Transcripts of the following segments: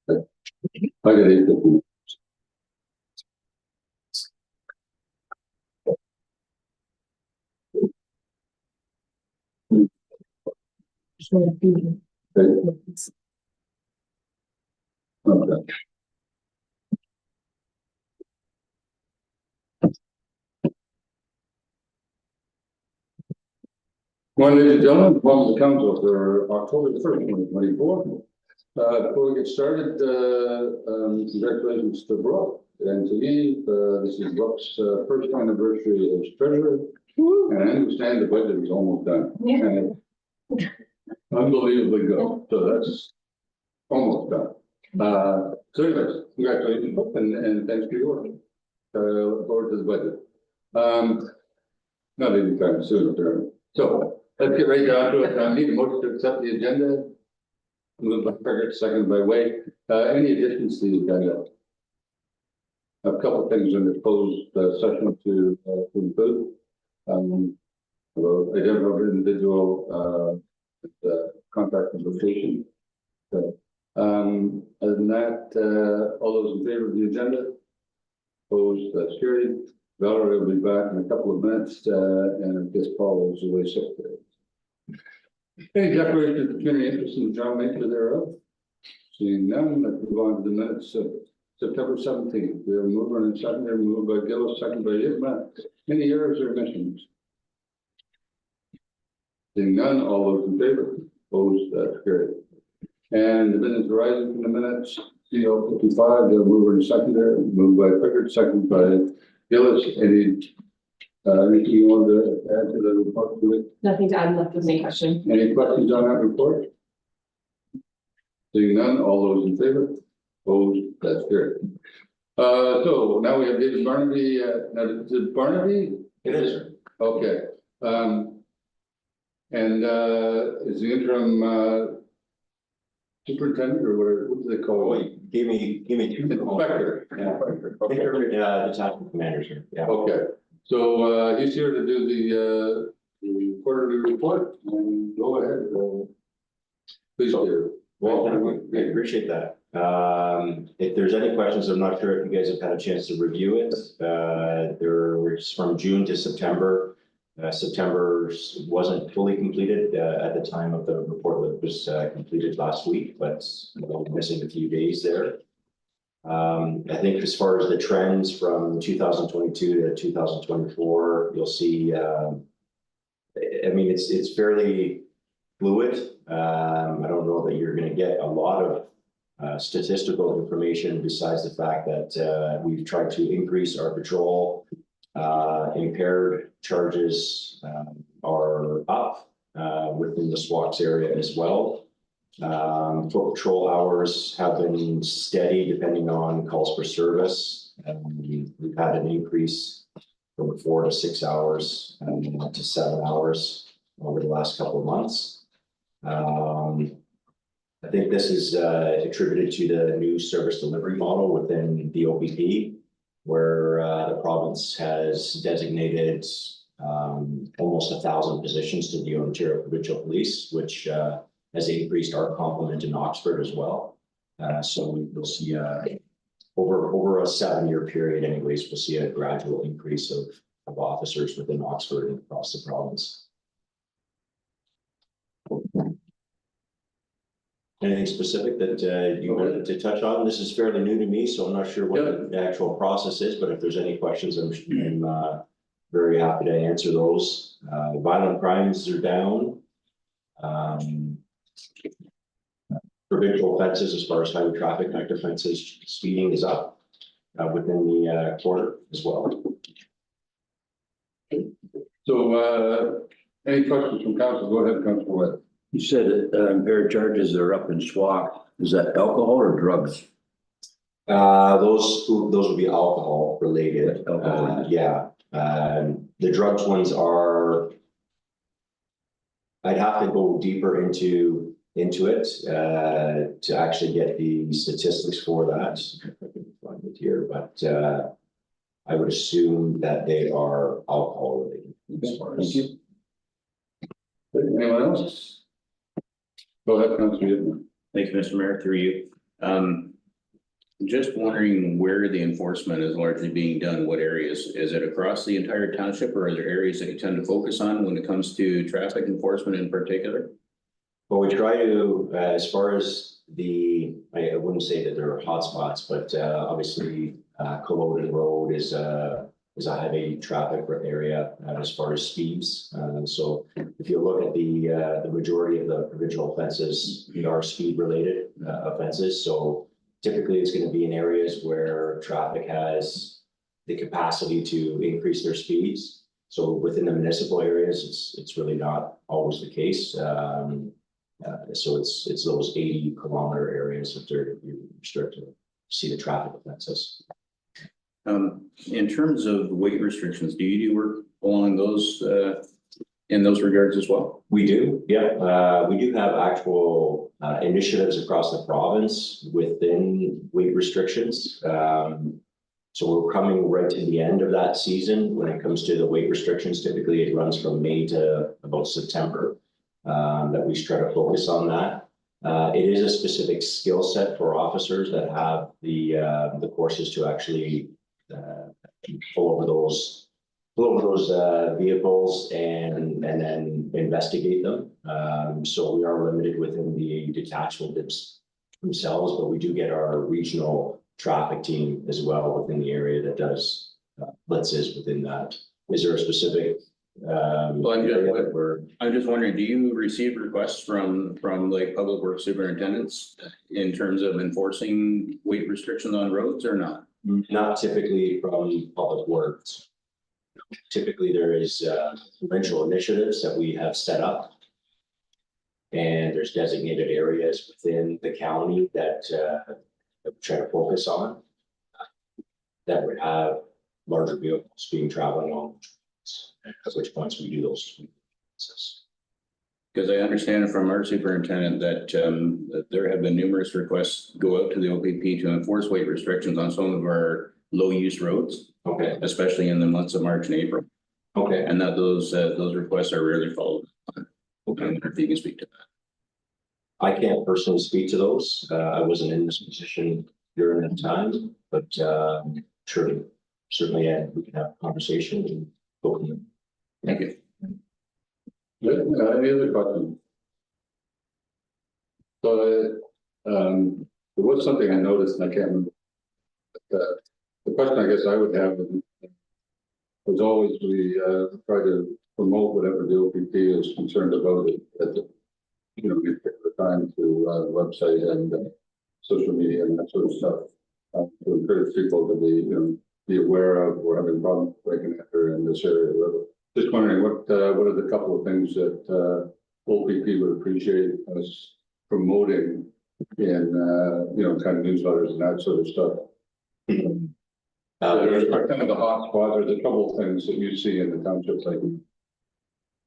I got 8:50. Okay. Well, ladies and gentlemen, welcome to the council for October the 1st, 2024. Before we get started, congratulations to Brooke and to me. This is Brooke's first anniversary as treasurer, and I understand the budget is almost done. Yeah. Unbelievably good. So that's almost done. So anyways, congratulations, Brooke, and thanks for your work. Look forward to the budget. Not anytime soon, apparently. So let's get right down to it. I need a motion to accept the agenda. Moved by Frederick, seconded by Wade. Any additions to the agenda? A couple of things in the closed session to include. Identify individual contract negotiation. So, other than that, all those in favor of the agenda? Opposed? That's carried. Valerie will be back in a couple of minutes, and I guess Paul is away sick today. Any declaration of community interest in the general nature thereof? Seeing none, let's move on to the minutes of September 17th. We have a mover and a seconder, moved by Gillis, seconded by Yitma. Any errors or omissions? Seeing none, all those in favor? Opposed? That's carried. And the minutes arising from the minutes, CO 55, the mover and seconder, moved by Pickard, seconded by Gillis. Anything you want to add to the report? Nothing to add left with any question. Any questions on that report? Seeing none, all those in favor? Opposed? That's carried. So now we have David Barnaby. Now, is it Barnaby? It is. Okay. And is the interim superintendent or what do they call it? Oh, give me two. Inspector. Yeah, detachment commanders here. Yeah. Okay. So he's here to do the quarterly report. And go ahead. Please do. Well, I appreciate that. If there's any questions, I'm not sure if you guys have had a chance to review it. There was from June to September. September wasn't fully completed at the time of the report that was completed last week, but missing a few days there. I think as far as the trends from 2022 to 2024, you'll see. I mean, it's fairly fluid. I don't know that you're going to get a lot of statistical information besides the fact that we've tried to increase our patrol. Impaired charges are up within the SWACS area as well. Foot patrol hours have been steady depending on calls for service. We've had an increase from 4 to 6 hours to 7 hours over the last couple of months. I think this is attributed to the new service delivery model within the OPP, where the province has designated almost 1,000 positions to the Ontario Provincial Police, which has increased our complement in Oxford as well. So we'll see over a 7-year period anyways, we'll see a gradual increase of officers within Oxford and across the province. Anything specific that you wanted to touch on? This is fairly new to me, so I'm not sure what the actual process is, but if there's any questions, I'm very happy to answer those. Violent crimes are down. Provincial offenses, as far as highway traffic act offenses, speeding is up within the quarter as well. So any questions from council? Go ahead, Councilor Webb. You said that impaired charges are up in SWAC. Is that alcohol or drugs? Those would be alcohol related. Yeah. The drugs ones are. I'd have to go deeper into it to actually get the statistics for that. If I can find it here, but I would assume that they are alcohol related. As far as... Thank you. Anyone else? Go ahead, Councilor. Thanks, Mr. Mayor, through you. Just wondering where the enforcement is largely being done, what areas? Is it across the entire township or are there areas that you tend to focus on when it comes to traffic enforcement in particular? Well, we try to, as far as I wouldn't say that there are hotspots, but obviously Culloden Road is a heavy traffic area as far as speeds. So if you look at the majority of the provincial offenses, they are speed related offenses. So typically it's going to be in areas where traffic has the capacity to increase their speeds. So within the municipal areas, it's really not always the case. So it's those 80-kilometer areas that you start to see the traffic offenses. In terms of weight restrictions, do you do work along those in those regards as well? We do, yeah. We do have actual initiatives across the province within weight restrictions. So we're coming right to the end of that season when it comes to the weight restrictions. Typically, it runs from May to about September. That we try to focus on that. It is a specific skill set for officers that have the courses to actually pull over those vehicles and then investigate them. So we are limited within the detachment themselves, but we do get our regional traffic team as well within the area that does blitzes within that. Is there a specific I'm just wondering, do you receive requests from like public works superintendents in terms of enforcing weight restrictions on roads or not? Not typically from public works. Typically, there is provincial initiatives that we have set up. And there's designated areas within the county that we try to focus on that would have larger vehicles being traveling on, at which points we do those. Because I understand from our superintendent that there have been numerous requests go out to the OPP to enforce weight restrictions on some of our low use roads. Okay. Especially in the months of March and April. Okay. And that those requests are rarely followed. I wonder if you can speak to that. I can't personally speak to those. I wasn't in this position during that time, but surely, we can have a conversation and go from there. Thank you. Any other questions? So there was something I noticed and I can't remember. The question I guess I would have was always we try to promote whatever the OPP is concerned about it at the, we pick the time to website and social media and that sort of stuff to encourage people to be aware of we're having problems breaking enter in this area. Just wondering what are the couple of things that OPP would appreciate us promoting in kind of newsletters and that sort of stuff. Kind of the hot spots or the trouble things that you see in the township like.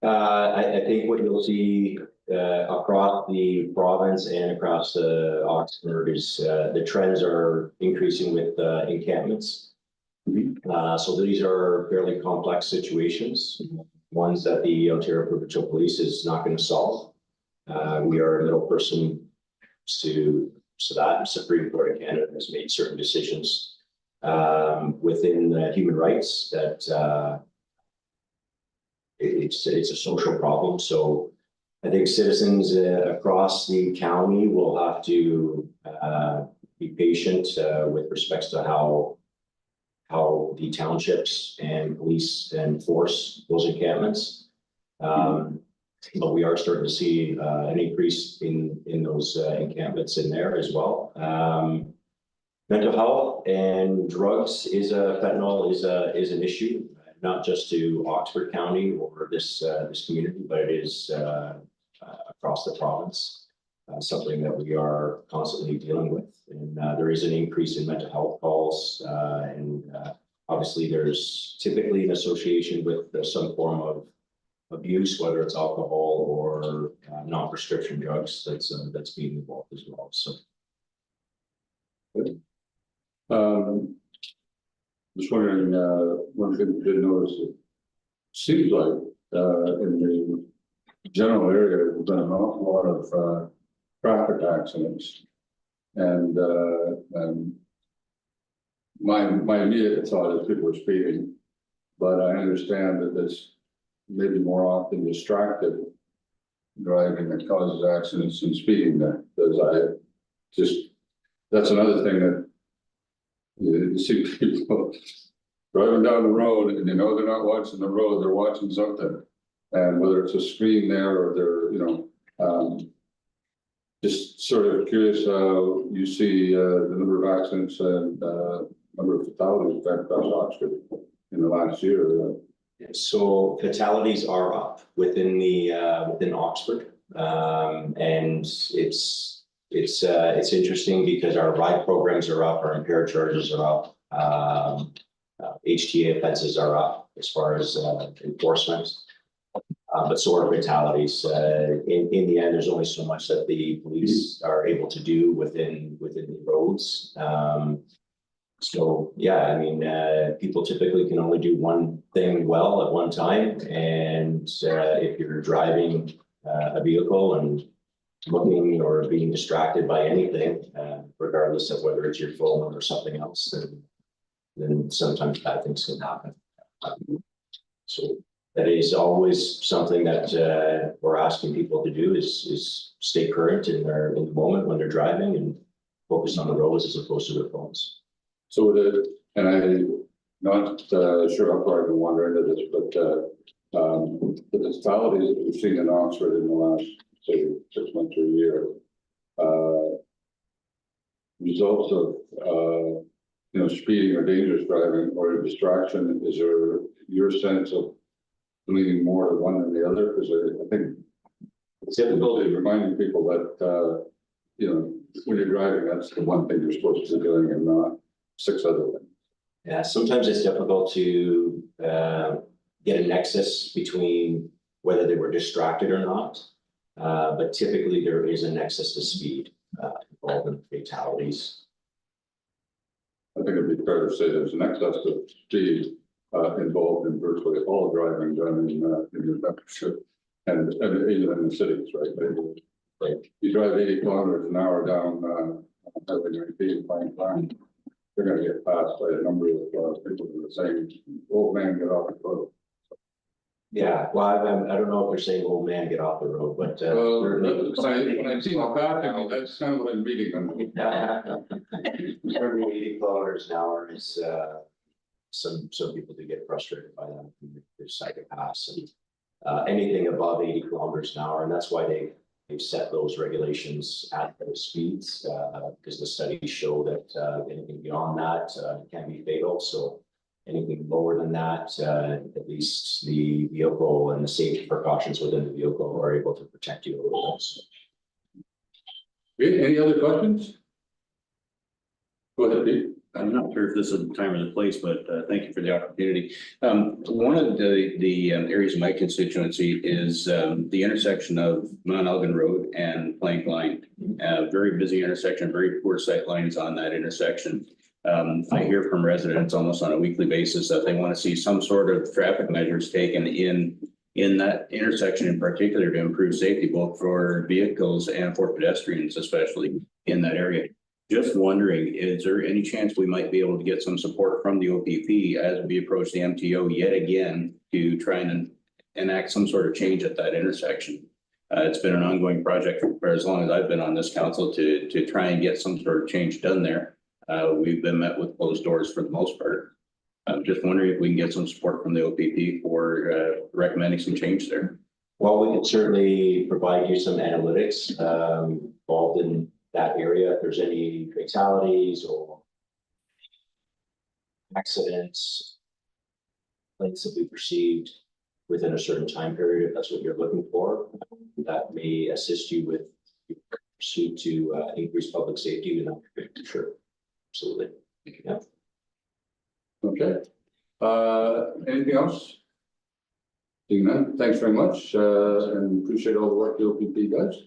I think what you'll see across the province and across Oxford is the trends are increasing with encampments. So these are fairly complex situations, ones that the Ontario Provincial Police is not going to solve. We are a middle person to that. Supreme Court of Canada has made certain decisions within human rights that it's a social problem. So I think citizens across the county will have to be patient with respects to how the townships and police enforce those encampments. But we are starting to see an increase in those encampments in there as well. Mental health and drugs fentanyl is an issue, not just to Oxford County or this community, but it is across the province. Something that we are constantly dealing with, and there is an increase in mental health calls, and obviously there's typically an association with some form of abuse, whether it's alcohol or non-prescription drugs that's being involved as well. So. Just wondering, one thing we did notice, it seems like in the general area, there's been an awful lot of traffic accidents and my immediate thought is people are speeding. But I understand that it's maybe more often distracted driving that causes accidents than speeding that, because I just, that's another thing that you see people driving down the road and you know they're not watching the road, they're watching something. And whether it's a screen there or they're, just sort of curious how you see the number of accidents and number of fatalities back across Oxford in the last year. So fatalities are up within within Oxford. And it's interesting because our ride programs are up, our impaired charges are up. HTA offenses are up as far as enforcement. But so are fatalities. In the end, there's only so much that the police are able to do within the roads. So yeah, I mean, people typically can only do one thing well at one time, and if you're driving a vehicle and looking or being distracted by anything, regardless of whether it's your phone or something else, then sometimes bad things can happen. So that is always something that we're asking people to do is stay current in the moment when they're driving and focus on the roads as opposed to their phones. So and I'm not sure how far I can wander into this, but the fatalities that we've seen in Oxford in the last, say, 6 months or a year, results of speeding or dangerous driving or distraction, is there your sense of leaning more to one than the other? Because I think it's difficult reminding people that when you're driving, that's the one thing you're supposed to be doing and not 6 other things. Yeah, sometimes it's difficult to get a nexus between whether they were distracted or not. But typically there is a nexus to speed involved in fatalities. I think it'd be fair to say there's an excess of speed involved in virtually all driving done in your membership and even in the cities, right? You drive 80 kilometers an hour down Highway 19 and Pine Pine, you're going to get passed by a number of people who are saying, "Old man, get off the road." Yeah, well, I don't know if they're saying "old man, get off the road," but when I see my passing, that's kind of what I'm reading them. certainly 80 kilometers an hour is some people do get frustrated by that. They're psychopaths and anything above 80 kilometers an hour, and that's why they've set those regulations at those speeds because the studies show that anything beyond that can be fatal. So anything lower than that, at least the vehicle and the safety precautions within the vehicle are able to protect you a little bit. Any other questions? Go ahead, Pete. I'm not sure if this is the time or the place, but thank you for the opportunity. One of the areas of my constituency is the intersection of Mount Elgin Road and Plank Line. Very busy intersection, very poor sight lines on that intersection. I hear from residents almost on a weekly basis that they want to see some sort of traffic measures taken in that intersection in particular to improve safety, both for vehicles and for pedestrians, especially in that area. Just wondering, is there any chance we might be able to get some support from the OPP as we approach the MTO yet again to try and enact some sort of change at that intersection? It's been an ongoing project for as long as I've been on this council to try and get some sort of change done there. We've been met with closed doors for the most part. I'm just wondering if we can get some support from the OPP for recommending some change there. Well, we can certainly provide you some analytics involved in that area. If there's any fatalities or accidents, complaints that we received within a certain time period, if that's what you're looking for, that may assist you with pursuit to increase public safety. Sure, absolutely. Yeah. Okay. Anything else? Seeing none, thanks very much, and appreciate all the work the OPP does.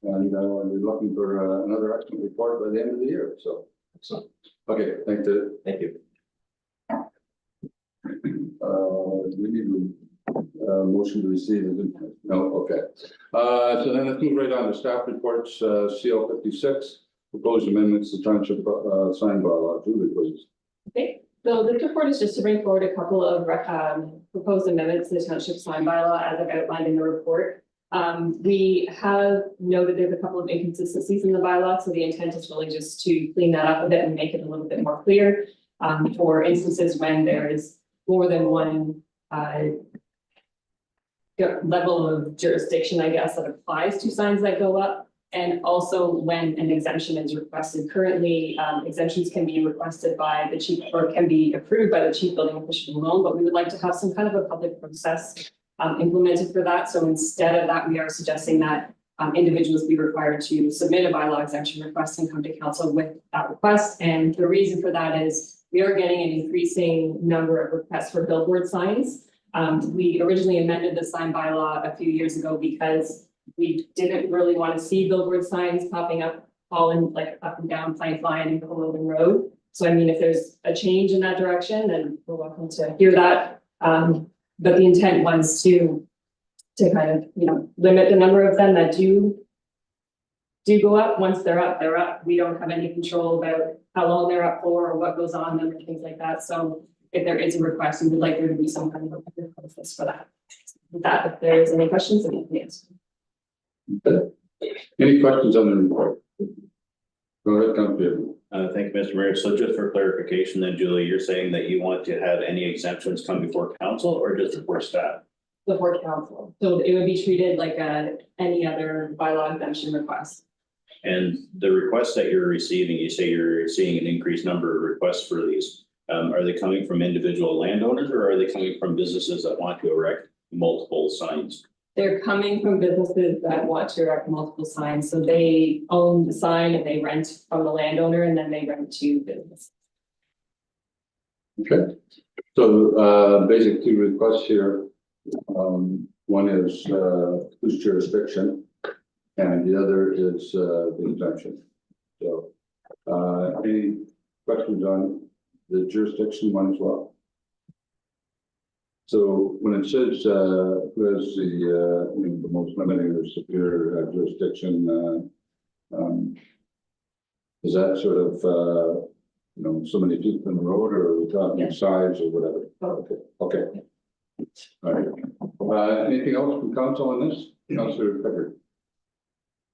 And we're looking for another excellent report by the end of the year. So, Excellent. okay, thank you. Thank you. We need a motion to receive. No, okay. So then let's move right on to staff reports. CL 56 proposed amendments to township sign bylaw. Julie, please. Okay, so this report is just to bring forward a couple of proposed amendments to the township sign bylaw as I've outlined in the report. We have noted there's a couple of inconsistencies in the bylaw, so the intent is really just to clean that up a bit and make it a little bit more clear. For instances when there is more than one level of jurisdiction, I guess, that applies to signs that go up. And also when an exemption is requested. Currently, exemptions can be requested by the chief or can be approved by the chief building official alone, but we would like to have some kind of a public process implemented for that. So instead of that, we are suggesting that individuals be required to submit a bylaw exemption request and come to council with that request. And the reason for that is we are getting an increasing number of requests for billboard signs. We originally amended the sign bylaw a few years ago because we didn't really want to see billboard signs popping up all in like up and down Plank Line and Culloden Road. So I mean, if there's a change in that direction, then we're welcome to hear that. But the intent was to kind of, you know, limit the number of them that do go up. Once they're up, they're up. We don't have any control about how long they're up for or what goes on them and things like that. So if there is a request, we would like there to be some kind of a process for that. With that, if there's any questions, then you can answer. Any questions on the report? Go ahead, Councilor. Thank you, Mr. Mayor. So just for clarification, then Julie, you're saying that you want to have any exemptions come before council or just before staff? Before council, so it would be treated like any other bylaw exemption request. And the requests that you're receiving, you say you're seeing an increased number of requests for these. Are they coming from individual landowners or are they coming from businesses that want to erect multiple signs? They're coming from businesses that want to erect multiple signs, so they own the sign and they rent from the landowner and then they rent to business. Okay, so basic two requests here. One is whose jurisdiction, and the other is the exemption. So any questions on the jurisdiction one as well? So when it says who has the most limiting or severe jurisdiction, is that sort of you know, so many feet from the road, or are we talking Yeah. size or whatever? Oh. Okay. All right. Anything else from council on this? Councilor Pickard.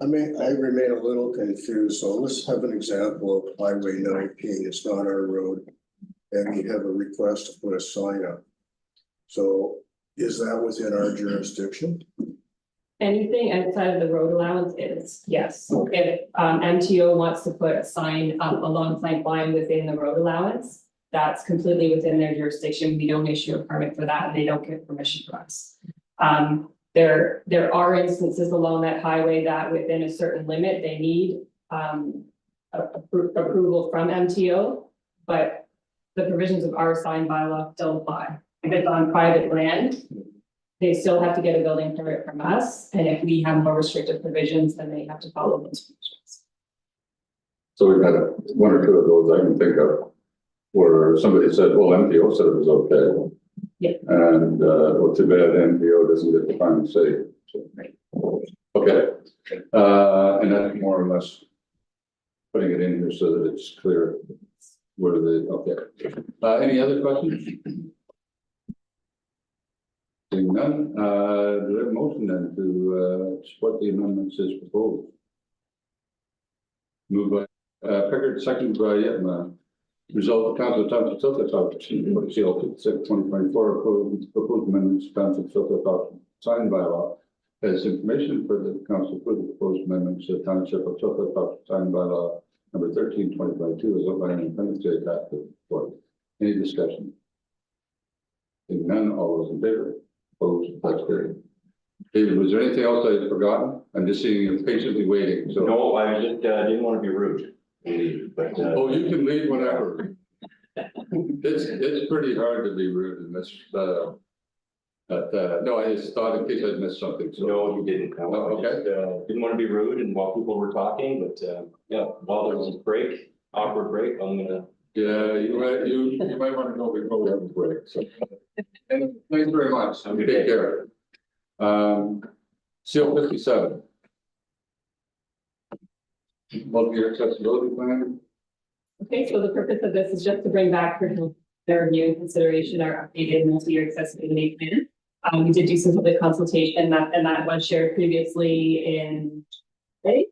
I remain a little confused. So let's have an example of Highway 19. It's not our road. And we have a request to put a sign up. So is that within our jurisdiction? Anything outside of the road allowance is, yes. If MTO wants to put a sign up along Plank Line within the road allowance, that's completely within their jurisdiction. We don't issue a permit for that and they don't get permission from us. There are instances along that highway that within a certain limit, they need approval from MTO, but the provisions of our sign bylaw don't apply. If it's on private land, they still have to get a building permit from us, and if we have more restrictive provisions, then they have to follow those provisions. So we've had one or two of those I can think of where somebody said, well, MPO said it was okay. Yeah. And well, too bad MPO doesn't get the final say. So. Right. Okay. And that's more or less putting it in here so that it's clear where okay. Any other questions? Seeing none, do we have a motion then to support the amendments as proposed? Moved by Pickard, seconded by Yetma. Result of council of Township Tilted Township, seal 2024 proposed amendments to Township Tilted Township signed by law. As information for the council for the proposed amendments to Township of Tilted Township signed by law number 13/2022 is outlined in appendix A attached to the report. Any discussion? Seeing none, all those in favor? Opposed? That's carried. David, was there anything else I had forgotten? I'm just seeing you patiently waiting, so. No, I just didn't want to be rude. But Oh, you can leave whenever. It's pretty hard to be rude in this, but no, I just thought in case I'd missed something, so. no, you didn't. No, Oh, okay. I just, didn't want to be rude and while people were talking, but yeah, while there was a break, awkward break, I'm gonna. Yeah, you might want to go before we have a break, so. And thanks very much. Okay. Take care. Seal 57. Multi-year accessibility plan. Okay, so the purpose of this is just to bring back for their review and consideration our updated multi-year accessibility plan. We did do some public consultation and that was shared previously in May.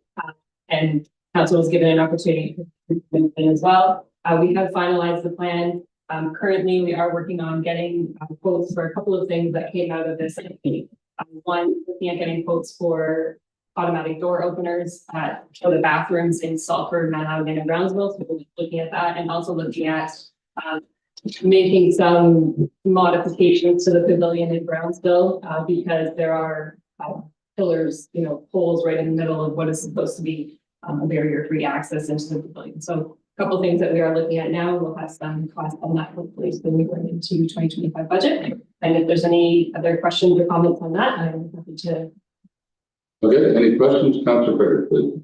And council was given an opportunity to as well. We have finalized the plan. Currently, we are working on getting quotes for a couple of things that came out of this. One, looking at getting quotes for automatic door openers for the bathrooms in Salford, Mount Elgin, and Brownsville. So we'll be looking at that and also looking at making some modifications to the pavilion in Brownsville because there are pillars, poles right in the middle of what is supposed to be barrier-free access into the pavilion. So a couple of things that we are looking at now, we'll have some cost on that hopefully when we go into 2025 budget. And if there's any other questions or comments on that, I'm happy to. Okay, any questions, Councillor Frederick, please?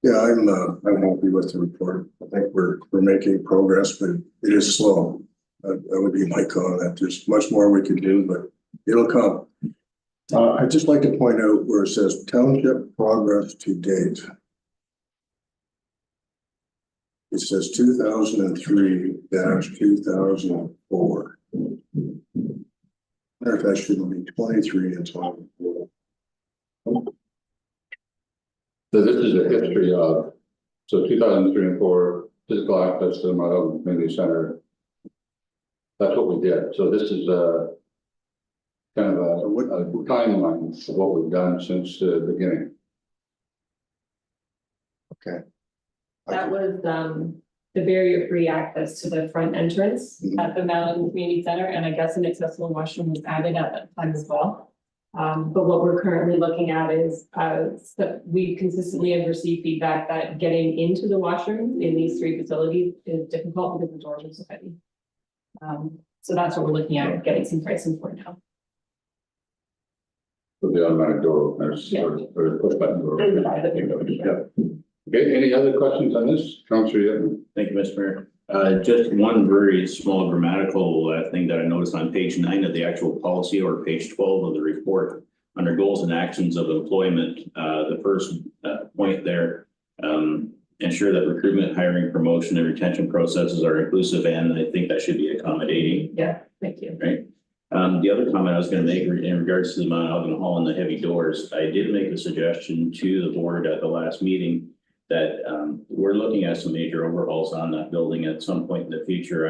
Yeah, I'm happy with the report. I think we're making progress, but it is slow. That would be my comment. There's much more we could do, but it'll come. I'd just like to point out where it says township progress to date. It says 2003-2004. Wonder if that shouldn't be 23 and 24. So this is a history of, so 2003 and 4, physical access to the Mount Elgin Community Center. That's what we did. So this is a kind of a timeline of what we've done since the beginning. Okay. That was the barrier-free access to the front entrance at the Mount Elgin Community Center, and I guess an accessible washroom was added at that time as well. But what we're currently looking at is that we consistently have received feedback that getting into the washroom in these three facilities is difficult because the doors are so heavy. So that's what we're looking at, getting some pricing for now. For the automatic door openers or the push button door. Yeah. Okay, any other questions on this? Councillor Yetman? Thank you, Mr. Mayor. Just one very small grammatical thing that I noticed on page 9 of the actual policy or page 12 of the report under goals and actions of employment. The first point there, ensure that recruitment, hiring, promotion, and retention processes are inclusive, and I think that should be accommodating. Yeah, thank you. Right. The other comment I was going to make in regards to the Mount Elgin Hall and the heavy doors, I did make a suggestion to the board at the last meeting that we're looking at some major overhauls on that building at some point in the future,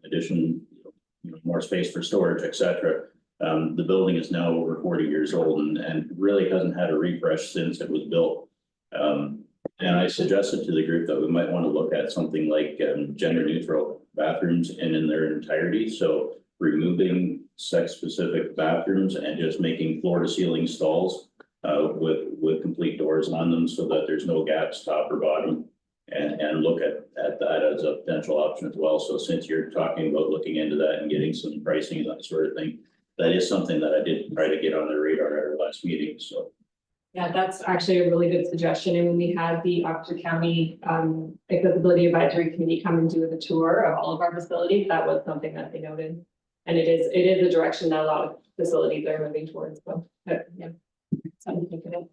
addition, more space for storage, etc. The building is now over 40 years old and really hasn't had a refresh since it was built. And I suggested to the group that we might want to look at something like gender neutral bathrooms in their entirety. So removing sex specific bathrooms and just making floor to ceiling stalls with complete doors on them so that there's no gaps top or bottom, and look at that as a potential option as well. So since you're talking about looking into that and getting some pricing and that sort of thing, that is something that I did try to get on the radar at our last meeting. So yeah, that's actually a really good suggestion. And when we had the Oxford County Accessibility Advisory Committee come and do the tour of all of our facilities, that was something that they noted. And it is a direction that a lot of facilities are moving towards. So yeah, something to think about.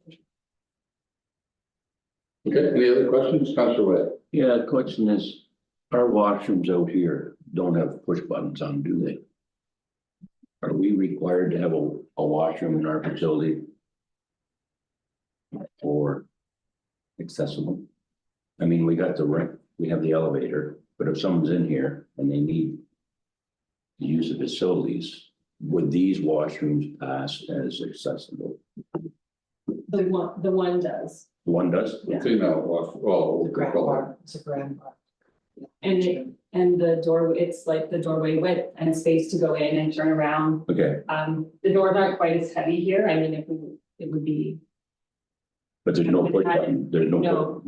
Okay, any other questions, Councillor Webb? Yeah, the question is, our washrooms out here don't have push buttons on, do they? Are we required to have a washroom in our facility for accessible? I mean, we have the elevator, but if someone's in here and they need to use the facilities, would these washrooms pass as accessible? The one does. One does? Yeah. Female, well, The grab bar, it's a grab bar. And the door, it's like the doorway width and space to go in and turn around. Okay, The doors aren't quite as heavy here. I mean, it would be, but there's no push button, there's no, No.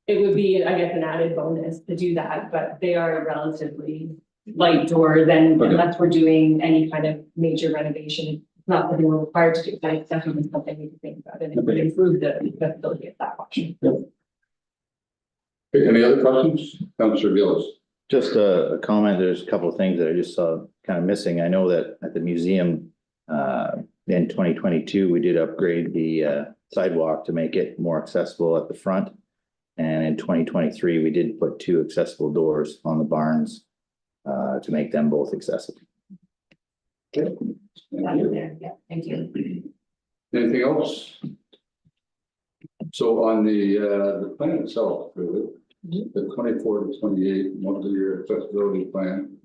it would be, I guess, an added bonus to do that, but they are relatively light doors and Okay. unless we're doing any kind of major renovation, not that we're required to do, but it's definitely something we can think about and it would Okay. improve the accessibility of that option. Okay, any other questions? Councillor Gillis? Just a comment, there's a couple of things that I just saw kind of missing. I know that at the museum, in 2022, we did upgrade the sidewalk to make it more accessible at the front. And in 2023, we did put 2 accessible doors on the barns to make them both accessible. Thank That's you. there, yeah, thank you. Anything else? So on the plan itself, really, the 24 to 28 multi-year accessibility plan.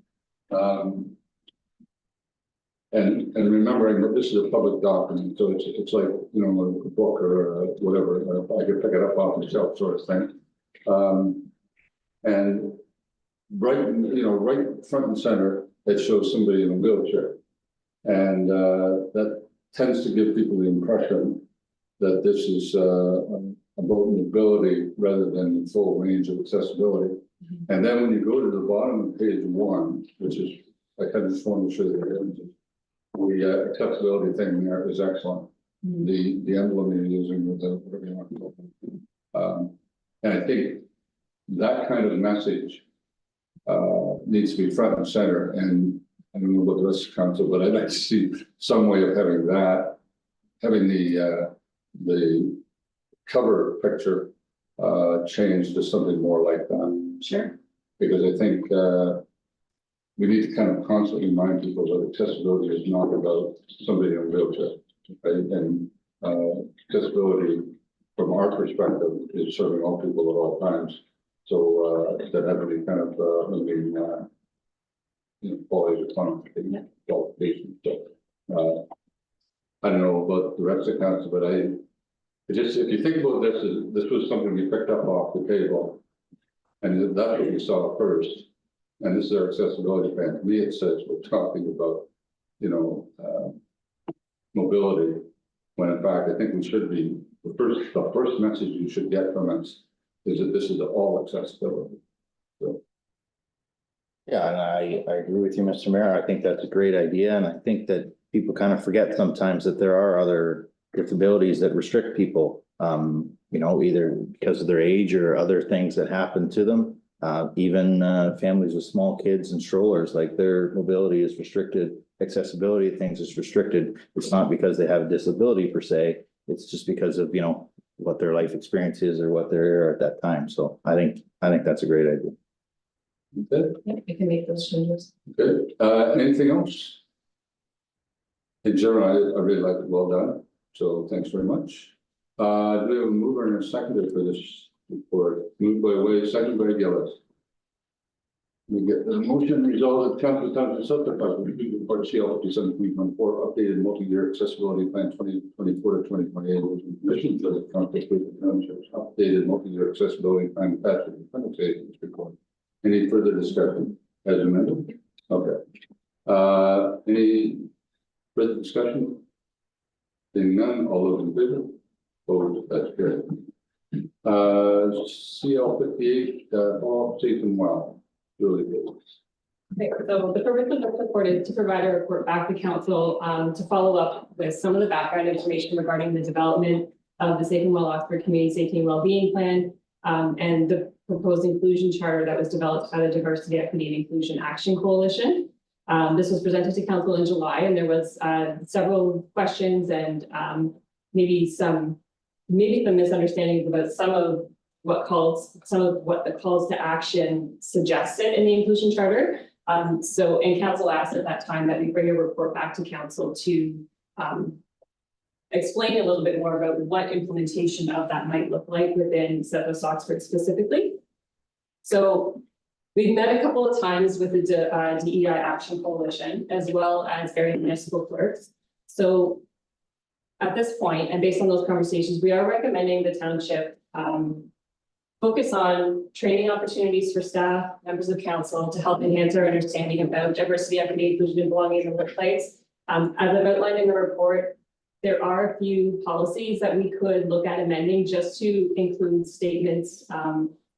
And remembering that this is a public document, so it's like, you know, a book or whatever, I could pick it up off the shelf sort of thing. And right front and center, it shows somebody in a wheelchair. And that tends to give people the impression that this is about mobility rather than the full range of accessibility. And then when you go to the bottom of page 1, which is, I kind of just wanted to show you the images. The accessibility thing there is excellent. The emblem you're using with the whatever you want to call it. And I think that kind of message needs to be front and center. And I don't know about the rest of council, but I'd like to see some way of having that, having the cover picture changed to something more like that. Sure. Because I think we need to kind of constantly remind people that accessibility is not about somebody in a wheelchair. Right? And accessibility from our perspective is serving all people at all times. So that have any kind of qualities of fun, qualifications. So I don't know about the rest of the council, but if you think about this, this was something we picked up off the table, and that's what we saw first. And this is our accessibility plan. To me, it says we're talking about, mobility, when in fact, I think we should be, the first message you should get from us is that this is all accessibility. So. Yeah, and I agree with you, Mr. Mayor. I think that's a great idea, and I think that people kind of forget sometimes that there are other disabilities that restrict people. Either because of their age or other things that happen to them. Even families with small kids and strollers, like their mobility is restricted, accessibility of things is restricted. It's not because they have a disability per se, it's just because of, what their life experience is or what they're at that time. So I think that's a great idea. Okay. Yeah, we can make those changes. Good. Anything else? In general, I really like it. Well done. So thanks very much. Do we have a mover and a seconder for this report? Moved by Wade, seconded by Gillis. We get the motion resolved that Council Township Subdivision Review Report CL 57.14 updated multi-year accessibility plan 2024 to 2028 was commissioned to the Council Township's updated multi-year accessibility plan passed with the appendix A to this report. Any further discussion as amended? Okay. Any further discussion? Seeing none, all those in favor? Opposed, that's good. CL 58, follow-up safe and well. Really good. Okay, so the purpose of this report is to provide a report back to council to follow up with some of the background information regarding the development of the Safe and Well Oxford Community Safety and Wellbeing Plan and the proposed inclusion charter that was developed by the Diversity, Equity and Inclusion Action Coalition. This was presented to council in July, and there was several questions and maybe some misunderstandings about some of what the calls to action suggested in the inclusion charter. And council asked at that time that we bring a report back to council to explain a little bit more about what implementation of that might look like within Southwest Oxford specifically. So we've met a couple of times with the DEI Action Coalition, as well as various municipal clerks. So at this point, and based on those conversations, we are recommending the township focus on training opportunities for staff, members of council to help enhance our understanding about diversity, equity, inclusion, and belonging in the workplace. As I've outlined in the report, there are a few policies that we could look at amending just to include statements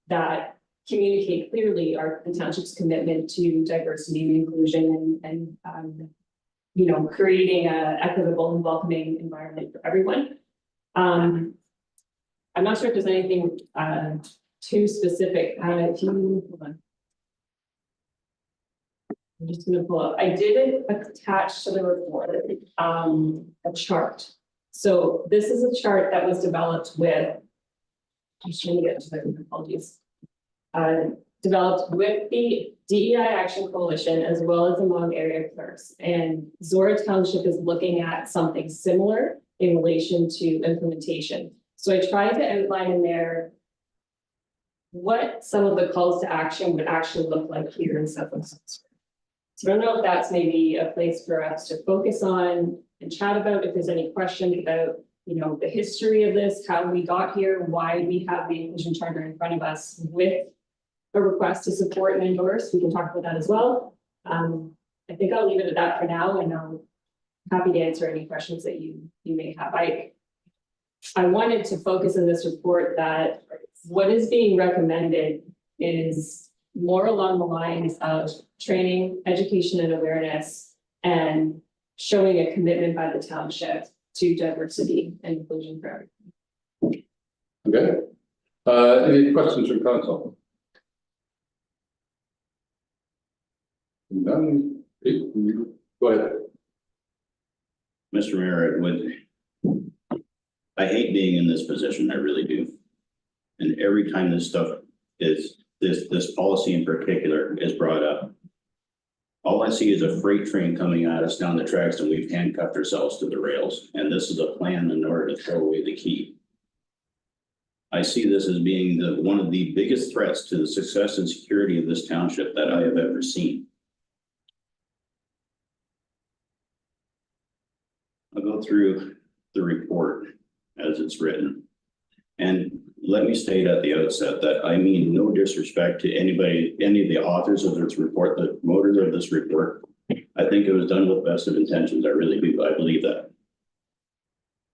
that communicate clearly the township's commitment to diversity and inclusion and creating an equitable and welcoming environment for everyone. I'm not sure if there's anything too specific. Hold on. I'm just going to pull up. I did attach to the report a chart. So this is a chart that was developed with just trying to get to the apologies. Developed with the DEI Action Coalition as well as among area clerks. And Zora Township is looking at something similar in relation to implementation. So I tried to outline in there what some of the calls to action would actually look like here in Southwest. So I don't know if that's maybe a place for us to focus on and chat about, if there's any questions about, you know, the history of this, how we got here, why we have the inclusion charter in front of us with a request to support and endorse. We can talk about that as well. I think I'll leave it at that for now, and I'm happy to answer any questions that you may have. I wanted to focus in this report that what is being recommended is more along the lines of training, education and awareness, and showing a commitment by the township to diversity and inclusion for everyone. Okay. Any questions from council? None. Go ahead. Mr. Mayor, I hate being in this position, I really do. And every time this stuff is, this policy in particular is brought up, all I see is a freight train coming at us down the tracks and we've handcuffed ourselves to the rails. And this is a plan in order to throw away the key. I see this as being one of the biggest threats to the success and security of this township that I have ever seen. I'll go through the report as it's written. And let me state at the outset that I mean no disrespect to anybody, any of the authors of this report, the promoters of this report. I think it was done with best of intentions. I really do. I believe that.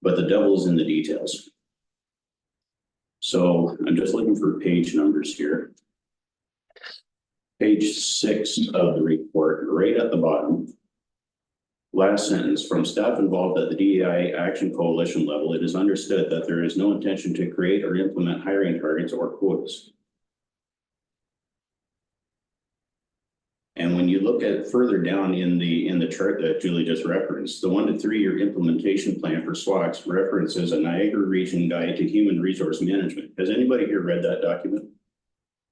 But the devil is in the details. So I'm just looking for page numbers here. Page 6 of the report, right at the bottom. Last sentence, from staff involved at the DEI Action Coalition level, it is understood that there is no intention to create or implement hiring targets or quotas. And when you look at further down in the chart that Julie just referenced, the 1 to 3 year implementation plan for SWOX references a Niagara Region Guide to Human Resource Management. Has anybody here read that document?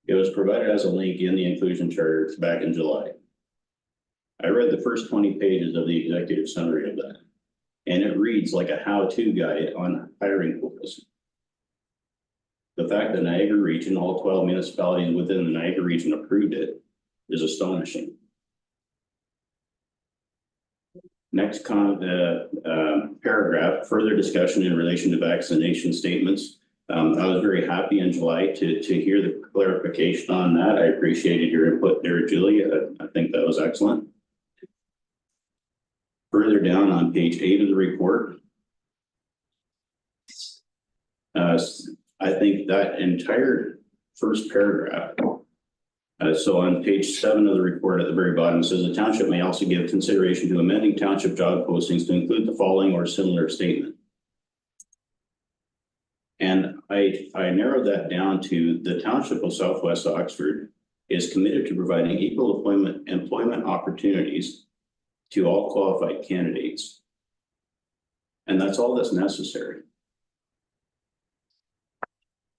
It was provided as a link in the inclusion charter back in July. I read the first 20 pages of the executive summary of that, and it reads like a how-to guide on hiring quotas. The fact that Niagara Region, all 12 municipalities within the Niagara Region approved it is astonishing. Next paragraph, further discussion in relation to vaccination statements. I was very happy in July to hear the clarification on that. I appreciated your input there, Julie. I think that was excellent. Further down on page 8 of the report, I think that entire first paragraph, so on page 7 of the report at the very bottom, it says the township may also give consideration to amending township job postings to include the following or similar statement. And I narrowed that down to the township of Southwest Oxford is committed to providing equal employment opportunities to all qualified candidates. And that's all that's necessary.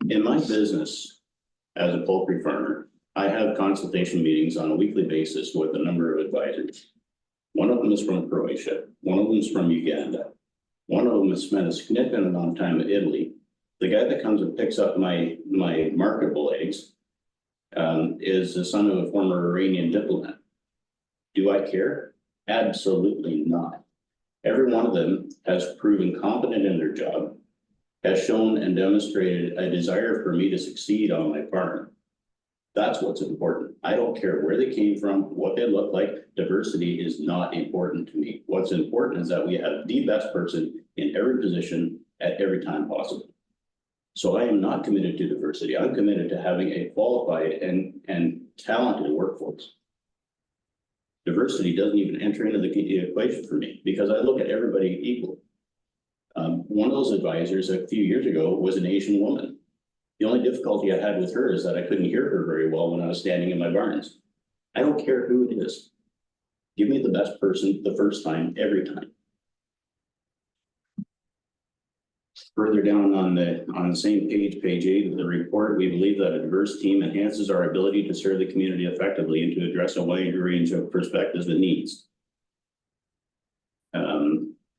In my business as a poultry farmer, I have consultation meetings on a weekly basis with a number of advisors. One of them is from Croatia. One of them is from Uganda. One of them has spent a significant amount of time in Italy. The guy that comes and picks up my marketable eggs is the son of a former Iranian diplomat. Do I care? Absolutely not. Every one of them has proven competent in their job, has shown and demonstrated a desire for me to succeed on my farm. That's what's important. I don't care where they came from, what they look like. Diversity is not important to me. What's important is that we have the best person in every position at every time possible. So I am not committed to diversity. I'm committed to having a qualified and talented workforce. Diversity doesn't even enter into the equation for me because I look at everybody equal. One of those advisors a few years ago was an Asian woman. The only difficulty I had with her is that I couldn't hear her very well when I was standing in my barns. I don't care who it is. Give me the best person the first time, every time. Further down on the same page, page 8 of the report, we believe that a diverse team enhances our ability to serve the community effectively and to address a wide range of perspectives and needs.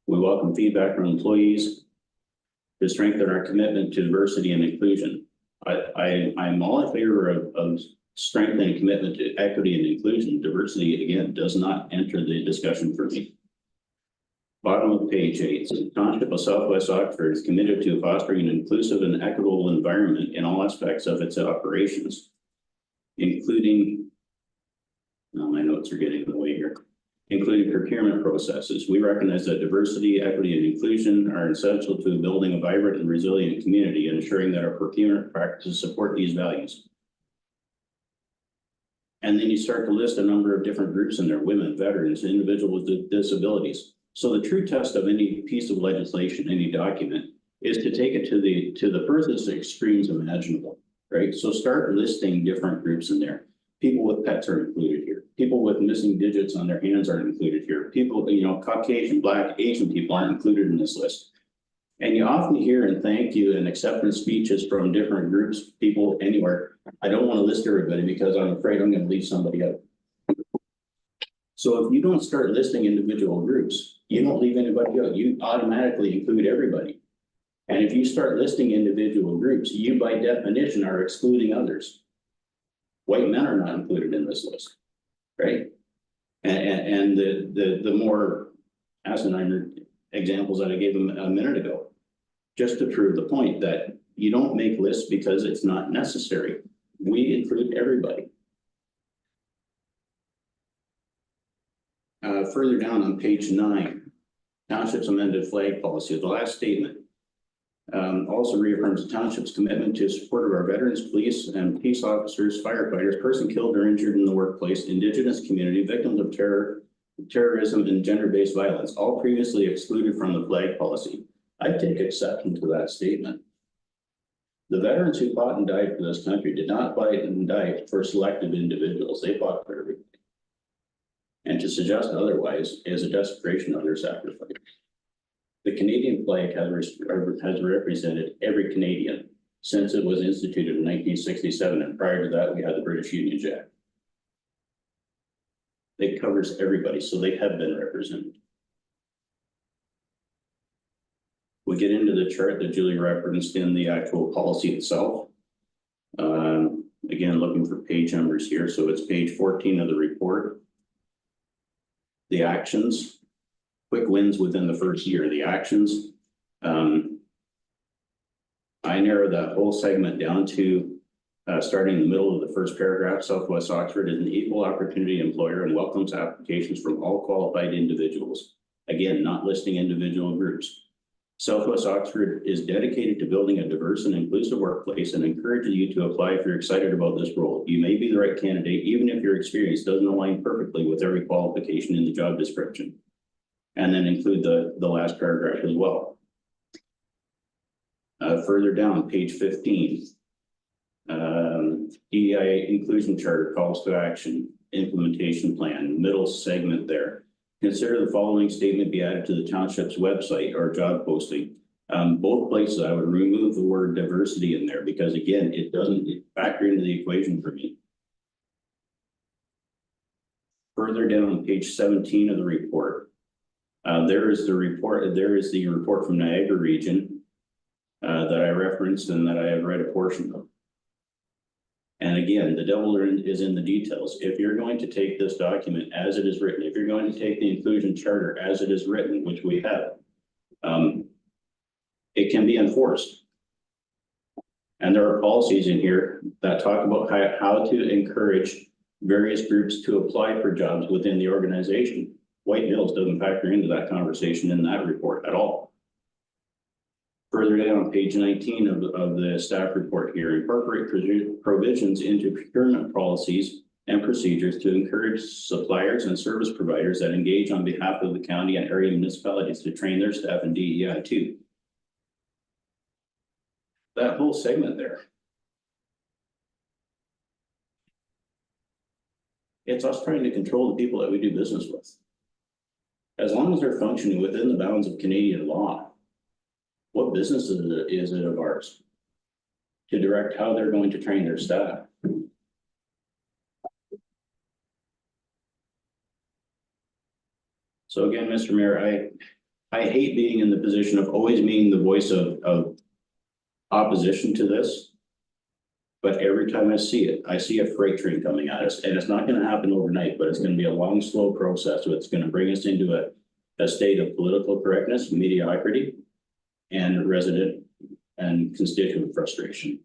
We welcome feedback from employees to strengthen our commitment to diversity and inclusion. I'm all in favor of strengthening commitment to equity and inclusion. Diversity, again, does not enter the discussion for me. Bottom of page 8, the Township of Southwest Oxford is committed to fostering an inclusive and equitable environment in all aspects of its operations, including, now my notes are getting in the way here, including procurement processes. We recognize that diversity, equity, and inclusion are essential to building a vibrant and resilient community and ensuring that our procurement practices support these values. And then you start to list a number of different groups in there: women, veterans, individuals with disabilities. So the true test of any piece of legislation, any document, is to take it to the furthest extremes imaginable, right? So start listing different groups in there. People with pets are included here. People with missing digits on their hands aren't included here. People, Caucasian, Black, Asian people aren't included in this list. And you often hear and thank you and acceptance speeches from different groups, people anywhere. I don't want to list everybody because I'm afraid I'm going to leave somebody out. So if you don't start listing individual groups, you don't leave anybody out. You automatically include everybody. And if you start listing individual groups, you by definition are excluding others. White men are not included in this list, right? And the more asinine examples that I gave them a minute ago, just to prove the point that you don't make lists because it's not necessary. We include everybody. Further down on page 9, Township's amended flag policy, the last statement also reaffirms the Township's commitment to support of our veterans, police and peace officers, firefighters, person killed or injured in the workplace, Indigenous community, victims of terrorism and gender-based violence, all previously excluded from the flag policy. I take exception to that statement. The veterans who fought and died for this country did not fight and die for selected individuals. They fought for everybody. And to suggest otherwise is a desecration of their sacrifice. The Canadian flag has represented every Canadian since it was instituted in 1967, and prior to that, we had the British Union Jack. It covers everybody, so they have been represented. We get into the chart that Julie referenced in the actual policy itself. Again, looking for page numbers here, so it's page 14 of the report. The actions, quick wins within the first year. The actions, I narrowed that whole segment down to starting in the middle of the first paragraph. Southwest Oxford is an equal opportunity employer and welcomes applications from all qualified individuals. Again, not listing individual groups. Southwest Oxford is dedicated to building a diverse and inclusive workplace and encourages you to apply if you're excited about this role. You may be the right candidate, even if your experience doesn't align perfectly with every qualification in the job description. And then include the last paragraph as well. Further down, page 15. DEI inclusion charter, calls to action, implementation plan, middle segment there. Consider the following statement be added to the township's website or job posting. Both places I would remove the word diversity in there because again, it doesn't factor into the equation for me. Further down on page 17 of the report, there is the report from Niagara region that I referenced and that I have read a portion of. And again, the devil is in the details. If you're going to take this document as it is written, if you're going to take the inclusion charter as it is written, which we have, it can be enforced. And there are policies in here that talk about how to encourage various groups to apply for jobs within the organization. White Hills doesn't factor into that conversation in that report at all. Further down on page 19 of the staff report here, incorporate provisions into procurement policies and procedures to encourage suppliers and service providers that engage on behalf of the county and area municipalities to train their staff in DEI too. That whole segment there. It's us trying to control the people that we do business with. As long as they're functioning within the bounds of Canadian law, what business is it of ours to direct how they're going to train their staff? So again, Mr. Mayor, I hate being in the position of always being the voice of opposition to this. But every time I see it, I see a freight train coming at us, and it's not gonna happen overnight, but it's gonna be a long, slow process. So it's gonna bring us into a state of political correctness, mediocrity, and resident and constituent frustration.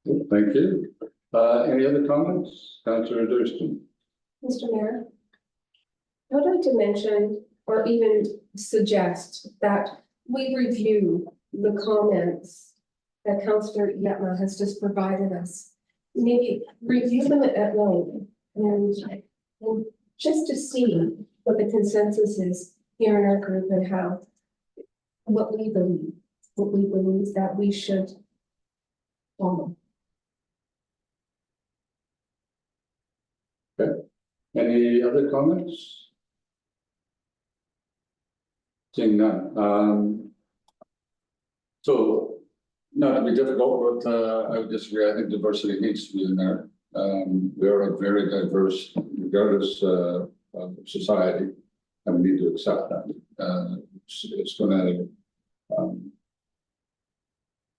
Thank you. Any other comments? Councillor Thurston? Mr. Mayor, I would like to mention or even suggest that we review the comments that Councillor Yetma has just provided us. Maybe review them at length and just to see what the consensus is here in our group and how what we believe that we should follow. Any other comments? Seeing none. So, not to be difficult, but I would disagree. I think diversity needs to be in there. We are a very diverse, regardless of society, and we need to accept that. It's gonna,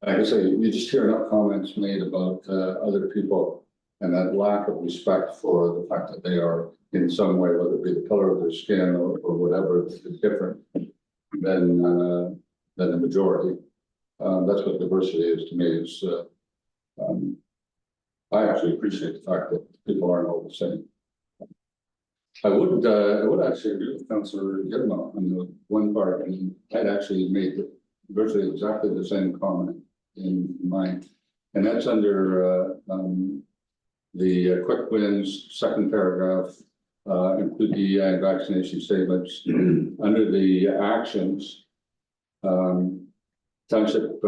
like I say, you just hear enough comments made about other people and that lack of respect for the fact that they are in some way, whether it be the color of their skin or whatever, is different than the majority. That's what diversity is to me. Is I actually appreciate the fact that people aren't all the same. I would actually agree with Councillor Yetma on the one part, and I'd actually made virtually exactly the same comment in mind, and that's under the quick wins, second paragraph, include the vaccination statements under the actions. Township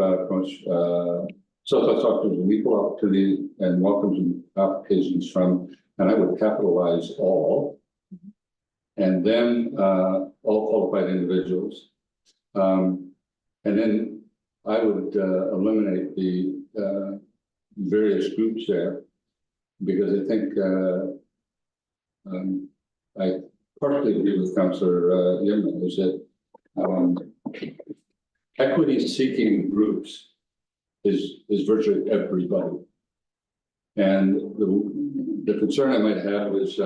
Southwest offers an equal opportunity and welcomes applications from, and I would capitalize all. And then all qualified individuals. And then I would eliminate the various groups there. Because I think I partly agree with Councillor Yetma is that equity seeking groups is virtually everybody. And the concern I might have is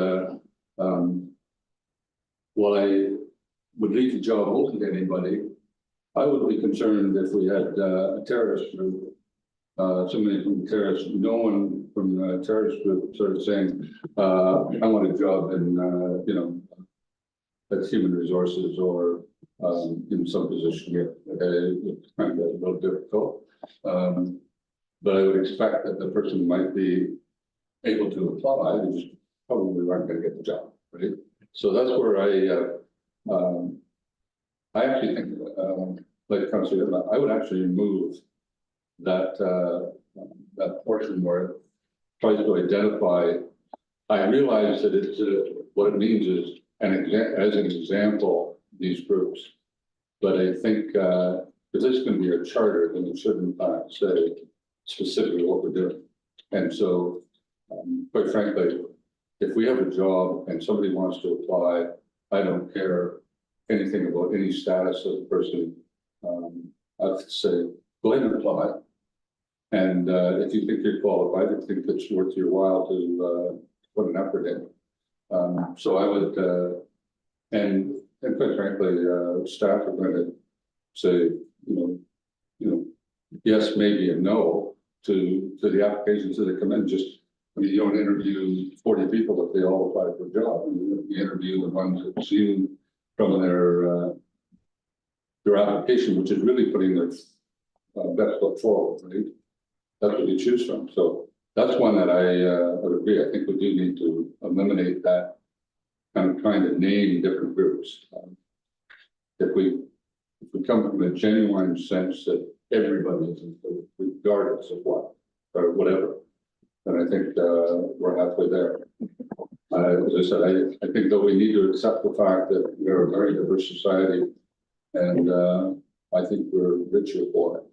while I would leave the job open to anybody, I would be concerned if we had a terrorist group, somebody from the terrorist, no one from the terrorist group started saying, I want a job in, you know, that's human resources or in some position here. It's kind of a little difficult. But I would expect that the person might be able to apply, they just probably aren't going to get the job, right? So that's where I actually think, like Councillor Yetma, I would actually remove that that portion where it tries to identify. I realize that it's what it means is as an example these groups, but I think if this is going to be a charter, then it should in fact say specifically what we're doing. And so, quite frankly, if we have a job and somebody wants to apply, I don't care anything about any status of the person. I would say go ahead and apply. And if you think you're qualified, I think it's worth your while to put an effort in. So I would, and quite frankly, staff are going to say, you know, yes, maybe, and no to the applications that come in. Just, I mean, you don't interview 40 people if they all apply for a job. You interview the ones that seem from their application, which is really putting their best foot forward, right? That's what you choose from. So that's one that I would agree. I think we do need to eliminate that kind of trying to name different groups. If we come from a genuine sense that everybody is included, regardless of what or whatever, then I think we're halfway there. As I said, I think that we need to accept the fact that we're a very diverse society, And I think we're richer for it.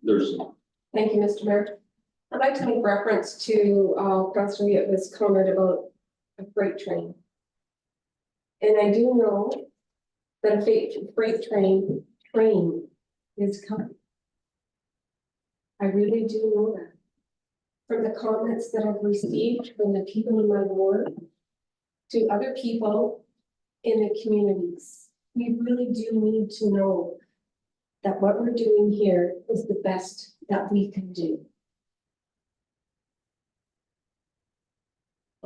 There's, Thank you, Mr. Mayor. I'd like to make reference to, Councillor Yetma's comment about a freight train. And I do know that a freight train is coming. I really do know that. From the comments that I've received from the people in my ward to other people in the communities, we really do need to know that what we're doing here is the best that we can do.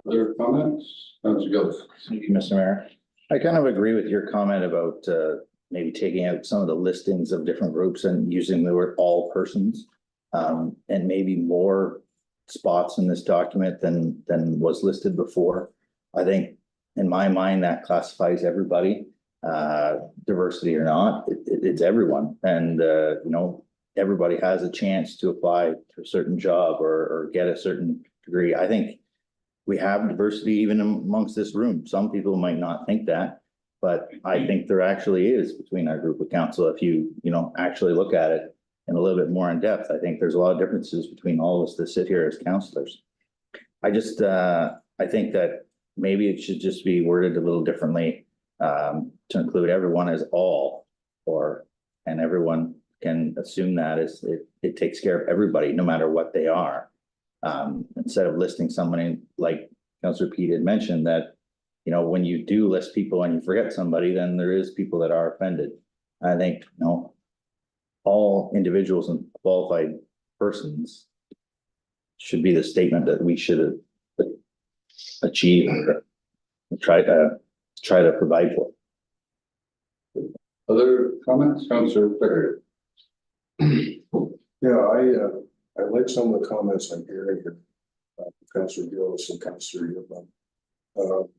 other comments? Councillor Gillis. Thank you, Mr. Mayor. I kind of agree with your comment about maybe taking out some of the listings of different groups and using the word all persons. And maybe more spots in this document than was listed before. I think in my mind, that classifies everybody, diversity or not, it's everyone. And you know, everybody has a chance to apply to a certain job or get a certain degree. I think we have diversity even amongst this room. Some people might not think that, but I think there actually is between our group of council. If you know, actually look at it in a little bit more in depth, I think there's a lot of differences between all of us that sit here as councillors. I just, I think that maybe it should just be worded a little differently, to include everyone as all, and everyone can assume that it takes care of everybody, no matter what they are. Instead of listing somebody like Councillor Pete had mentioned that, you know, when you do list people and you forget somebody, then there is people that are offended. I think, you know, all individuals and qualified persons should be the statement that we should achieve and try to provide for. Other comments? Councillor Pickard. Yeah, I like some of the comments I'm hearing here, Councillor Gillis and Councillor Yetma.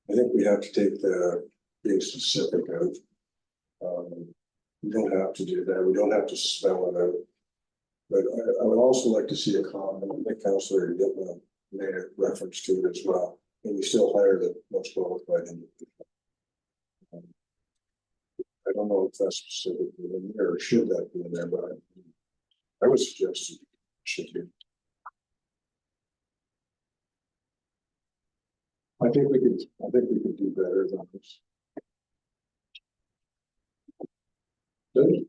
I think we have to take the being specific out. We don't have to do that. We don't have to spell it out. But I would also like to see a comment. I think Councillor Yetma made a reference to it as well. And we still hire the most qualified individual. I don't know if that's specifically in there or should that be in there, but I would suggest it should be. I think we could do better than this. Good.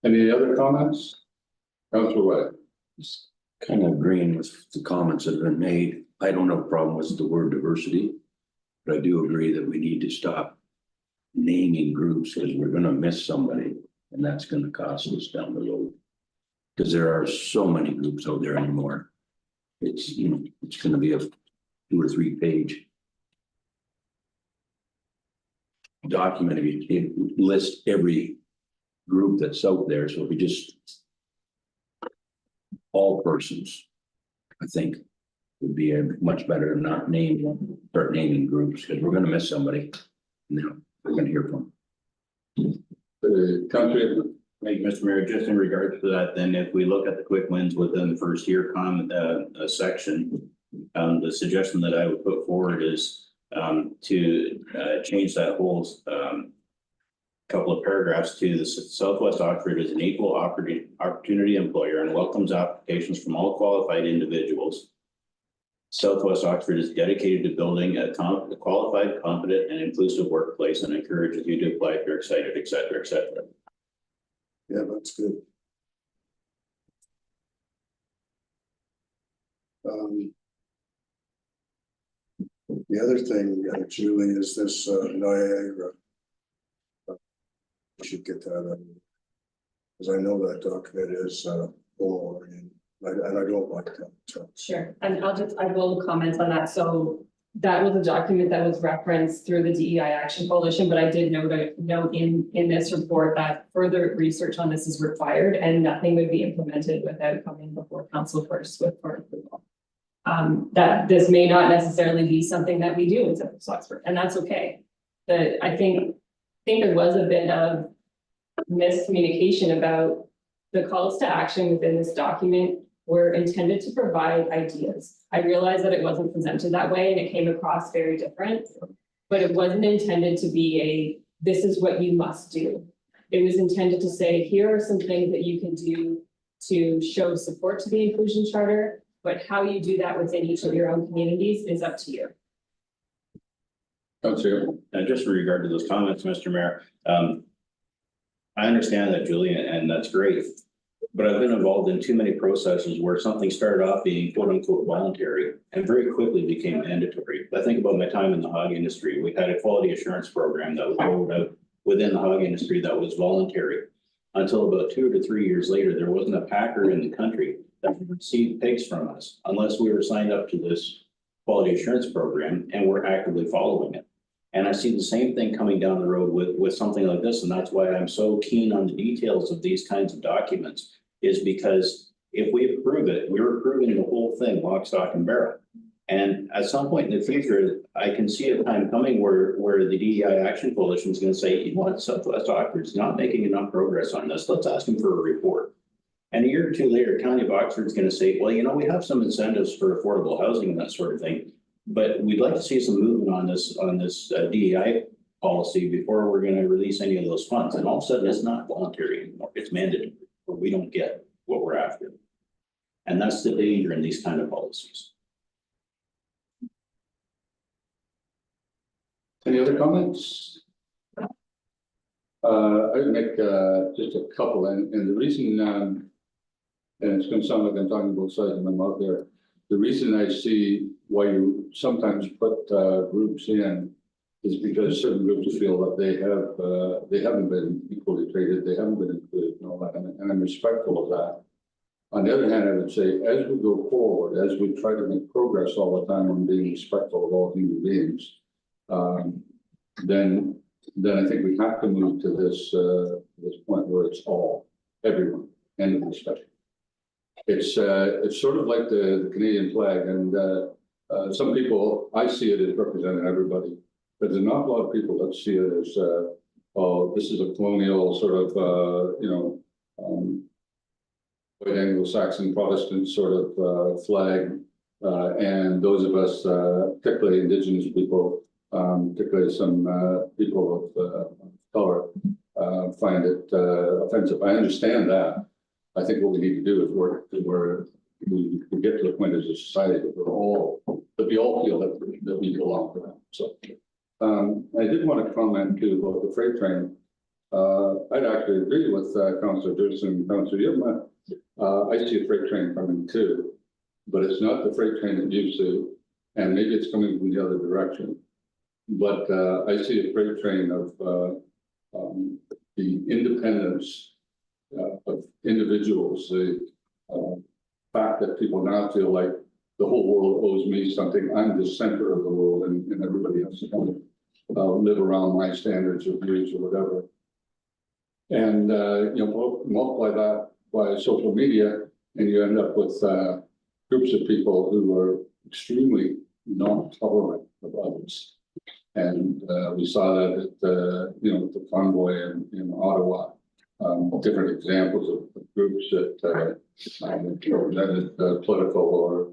Any other comments? Councillor White. Kind of agreeing with the comments that have been made. I don't have a problem with the word diversity. But I do agree that we need to stop naming groups because we're gonna miss somebody and that's gonna cost us down the road. Because there are so many groups out there anymore. It's, you know, it's gonna be a 2 or 3 page document if you list every group that's out there. So if we just all persons, I think would be a much better than not start naming groups because we're gonna miss somebody. You know, we're gonna hear from them. Councillor. Thank you, Mr. Mayor. Just in regards to that, then if we look at the quick wins within the first year section, the suggestion that I would put forward is to change that whole couple of paragraphs to the Southwest Oxford is an equal opportunity employer and welcomes applications from all qualified individuals. Southwest Oxford is dedicated to building a qualified, competent, and inclusive workplace and encourages you to apply if you're excited, et cetera, et cetera. Yeah, that's good. The other thing, Julie, is this Niagara. We should get that, because I know that document is full, and I don't like that. So. Sure, and I will comment on that. So that was a document that was referenced through the DEI Action Coalition, but I did note in this report that further research on this is required and nothing would be implemented without coming before council first with for approval. That this may not necessarily be something that we do in Southwest Oxford, and that's okay. But I think there was a bit of miscommunication about the calls to action within this document were intended to provide ideas. I realized that it wasn't presented that way and it came across very different, but it wasn't intended to be this is what you must do. It was intended to say, here are some things that you can do to show support to the inclusion charter, but how you do that within each of your own communities is up to you. Councillor, Just with regard to those comments, Mr. Mayor, I understand that, Julian, and that's great. But I've been involved in too many processes where something started off being quote unquote voluntary and very quickly became mandatory. I think about my time in the hog industry. We had a quality assurance program that was rolled out within the hog industry that was voluntary. Until about 2 to 3 years later, there wasn't a packer in the country that received pigs from us unless we were signed up to this quality assurance program and we're actively following it. And I see the same thing coming down the road with something like this. And that's why I'm so keen on the details of these kinds of documents, is because if we approve it, we're approving the whole thing, lock, stock, and barrel. And at some point in the future, I can see a time coming where the DEI Action Coalition is going to say, you know what, Southwest Oxford's not making enough progress on this. Let's ask them for a report. And a year or two later, County of Oxford's going to say, well, you know, we have some incentives for affordable housing and that sort of thing, but we'd like to see some movement on this DEI policy before we're going to release any of those funds. And all of a sudden, it's not voluntary anymore. It's mandatory, or we don't get what we're after. And that's the danger in these kind of policies. any other comments? I would make just a couple, and the reason, and it's going to sound like I'm talking both sides of my mouth there. The reason I see why you sometimes put groups in is because certain groups feel that they haven't been equally treated, they haven't been included and all that, and I'm respectful of that. On the other hand, I would say, as we go forward, as we try to make progress all the time on being respectful of all human beings, then I think we have to move to this point where it's everyone, end of discussion. It's sort of like the Canadian flag, and some people, I see it as representing everybody, but there's an awful lot of people that see it as, oh, this is a colonial sort of, white Anglo-Saxon Protestant sort of flag, and those of us, particularly Indigenous people, particularly some people of color, find it offensive. I understand that. I think what we need to do is work to where we get to the point as a society that we all feel that we belong to them. So I did want to comment too about the freight train. I'd actually agree with Councillor Durston and Councillor Yilma. I see a freight train coming too, but it's not the freight train that used to, and maybe it's coming from the other direction. But I see a freight train of the independence of individuals, the fact that people now feel like the whole world owes me something. I'm the center of the world, and everybody has to kind of live around my standards or views or whatever. And multiply that by social media, and you end up with groups of people who are extremely non-tolerant of others. And we saw that at the convoy in Ottawa. Different examples of groups that represented political or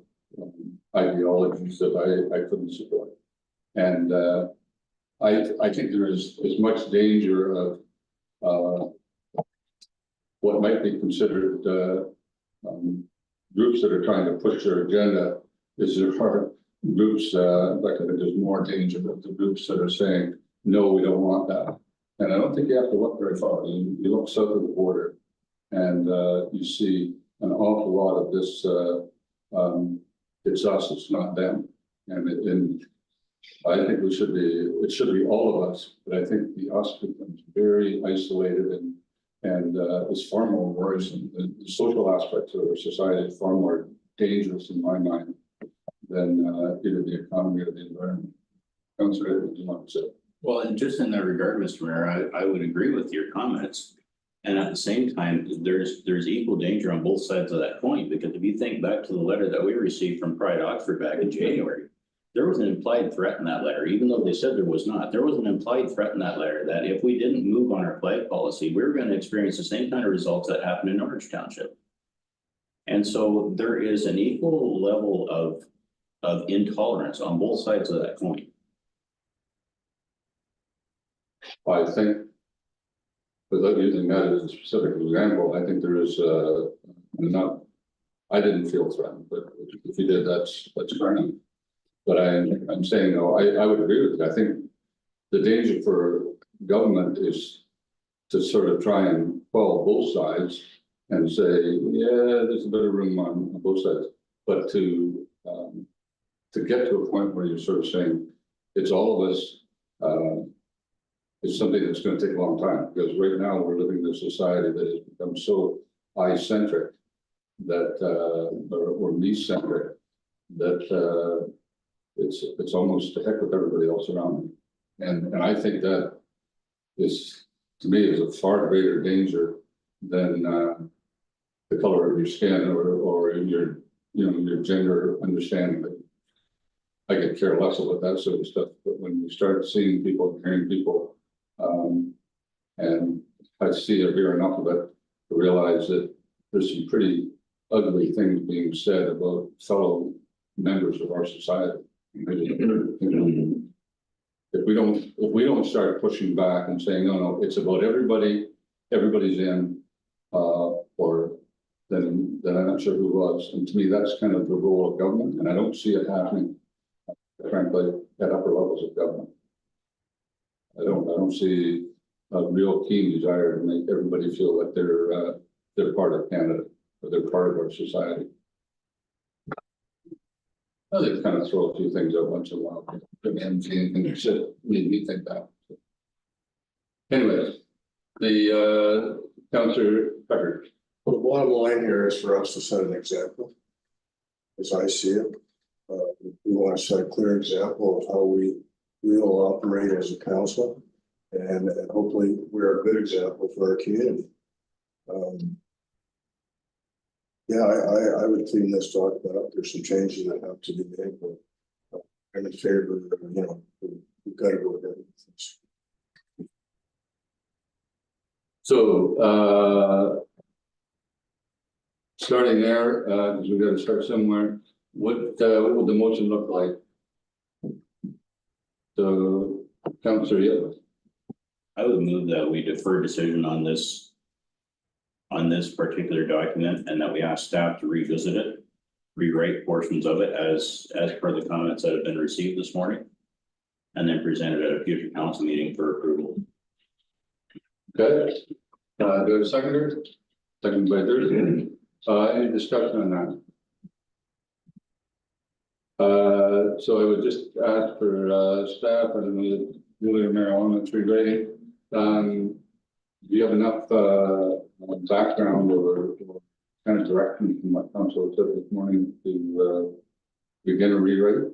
ideologies that I couldn't support. And I think there is as much danger of what might be considered groups that are trying to push their agenda is there are groups, like I think there's more danger with the groups that are saying, no, we don't want that. And I don't think you have to look very far. You look south of the border and you see an awful lot of this, it's us, it's not them. And I think it should be all of us, but I think the us becomes very isolated and is far more worrisome. The social aspects of our society is far more dangerous in my mind than either the economy or the environment. Councillor, what do you want to say? Well, and just in that regard, Mr. Mayor, I would agree with your comments. And at the same time, there's equal danger on both sides of that coin, because if you think back to the letter that we received from Pride Oxford back in January, there was an implied threat in that letter, even though they said there was not. There was an implied threat in that letter that if we didn't move on our flag policy, we were going to experience the same kind of results that happened in Norwich Township. And so there is an equal level of intolerance on both sides of that coin. I think, without using that as a specific example, I think there is, not, I didn't feel threatened, but if you did, that's fine. But I'm saying, no, I would agree with you. I think the danger for government is to sort of try and quell both sides and say, yeah, there's a bit of room on both sides. But to get to a point where you're sort of saying, it's all of us, is something that's gonna take a long time, because right now we're living in a society that has become so I-centric that, or me-centric, that, it's almost to heck with everybody else around me. And I think that is, to me, is a far greater danger than, the color of your skin or your, your gender understanding. I could care less about that sort of stuff, but when you start seeing people, hearing people, and I see or hear enough of it to realize that there's some pretty ugly things being said about fellow members of our society. If we don't start pushing back and saying, no, it's about everybody, everybody's in, or then I'm not sure who was. And to me, that's kind of the role of government, and I don't see it happening, frankly, at upper levels of government. I don't see a real keen desire to make everybody feel that they're part of Canada, or they're part of our society. I think kind of throw a few things out once in a while, and see anything that should made me think that. Anyways, the Councillor Becker. Well, the bottom line here is for us to set an example, as I see it. We want to set a clear example of how we will operate as a council, and hopefully we're a good example for our community. Yeah, I would clean this document up. There's some changes that have to be made, but I'm in favor, we've got to go ahead with this. So, starting there, because we got to start somewhere, what would the motion look like? So, Councillor Yellen. I would move that we defer decision on this particular document, and that we ask staff to revisit it, rewrite portions of it as per the comments that have been received this morning, and then present it at a future council meeting for approval. Okay, do I have a seconder? Second by Thursday. Any discussion on that? So I would just ask for staff, I don't know, Julia Marijuana, it's rewriting. Do you have enough background or kind of direction from what council said this morning to begin a rewrite?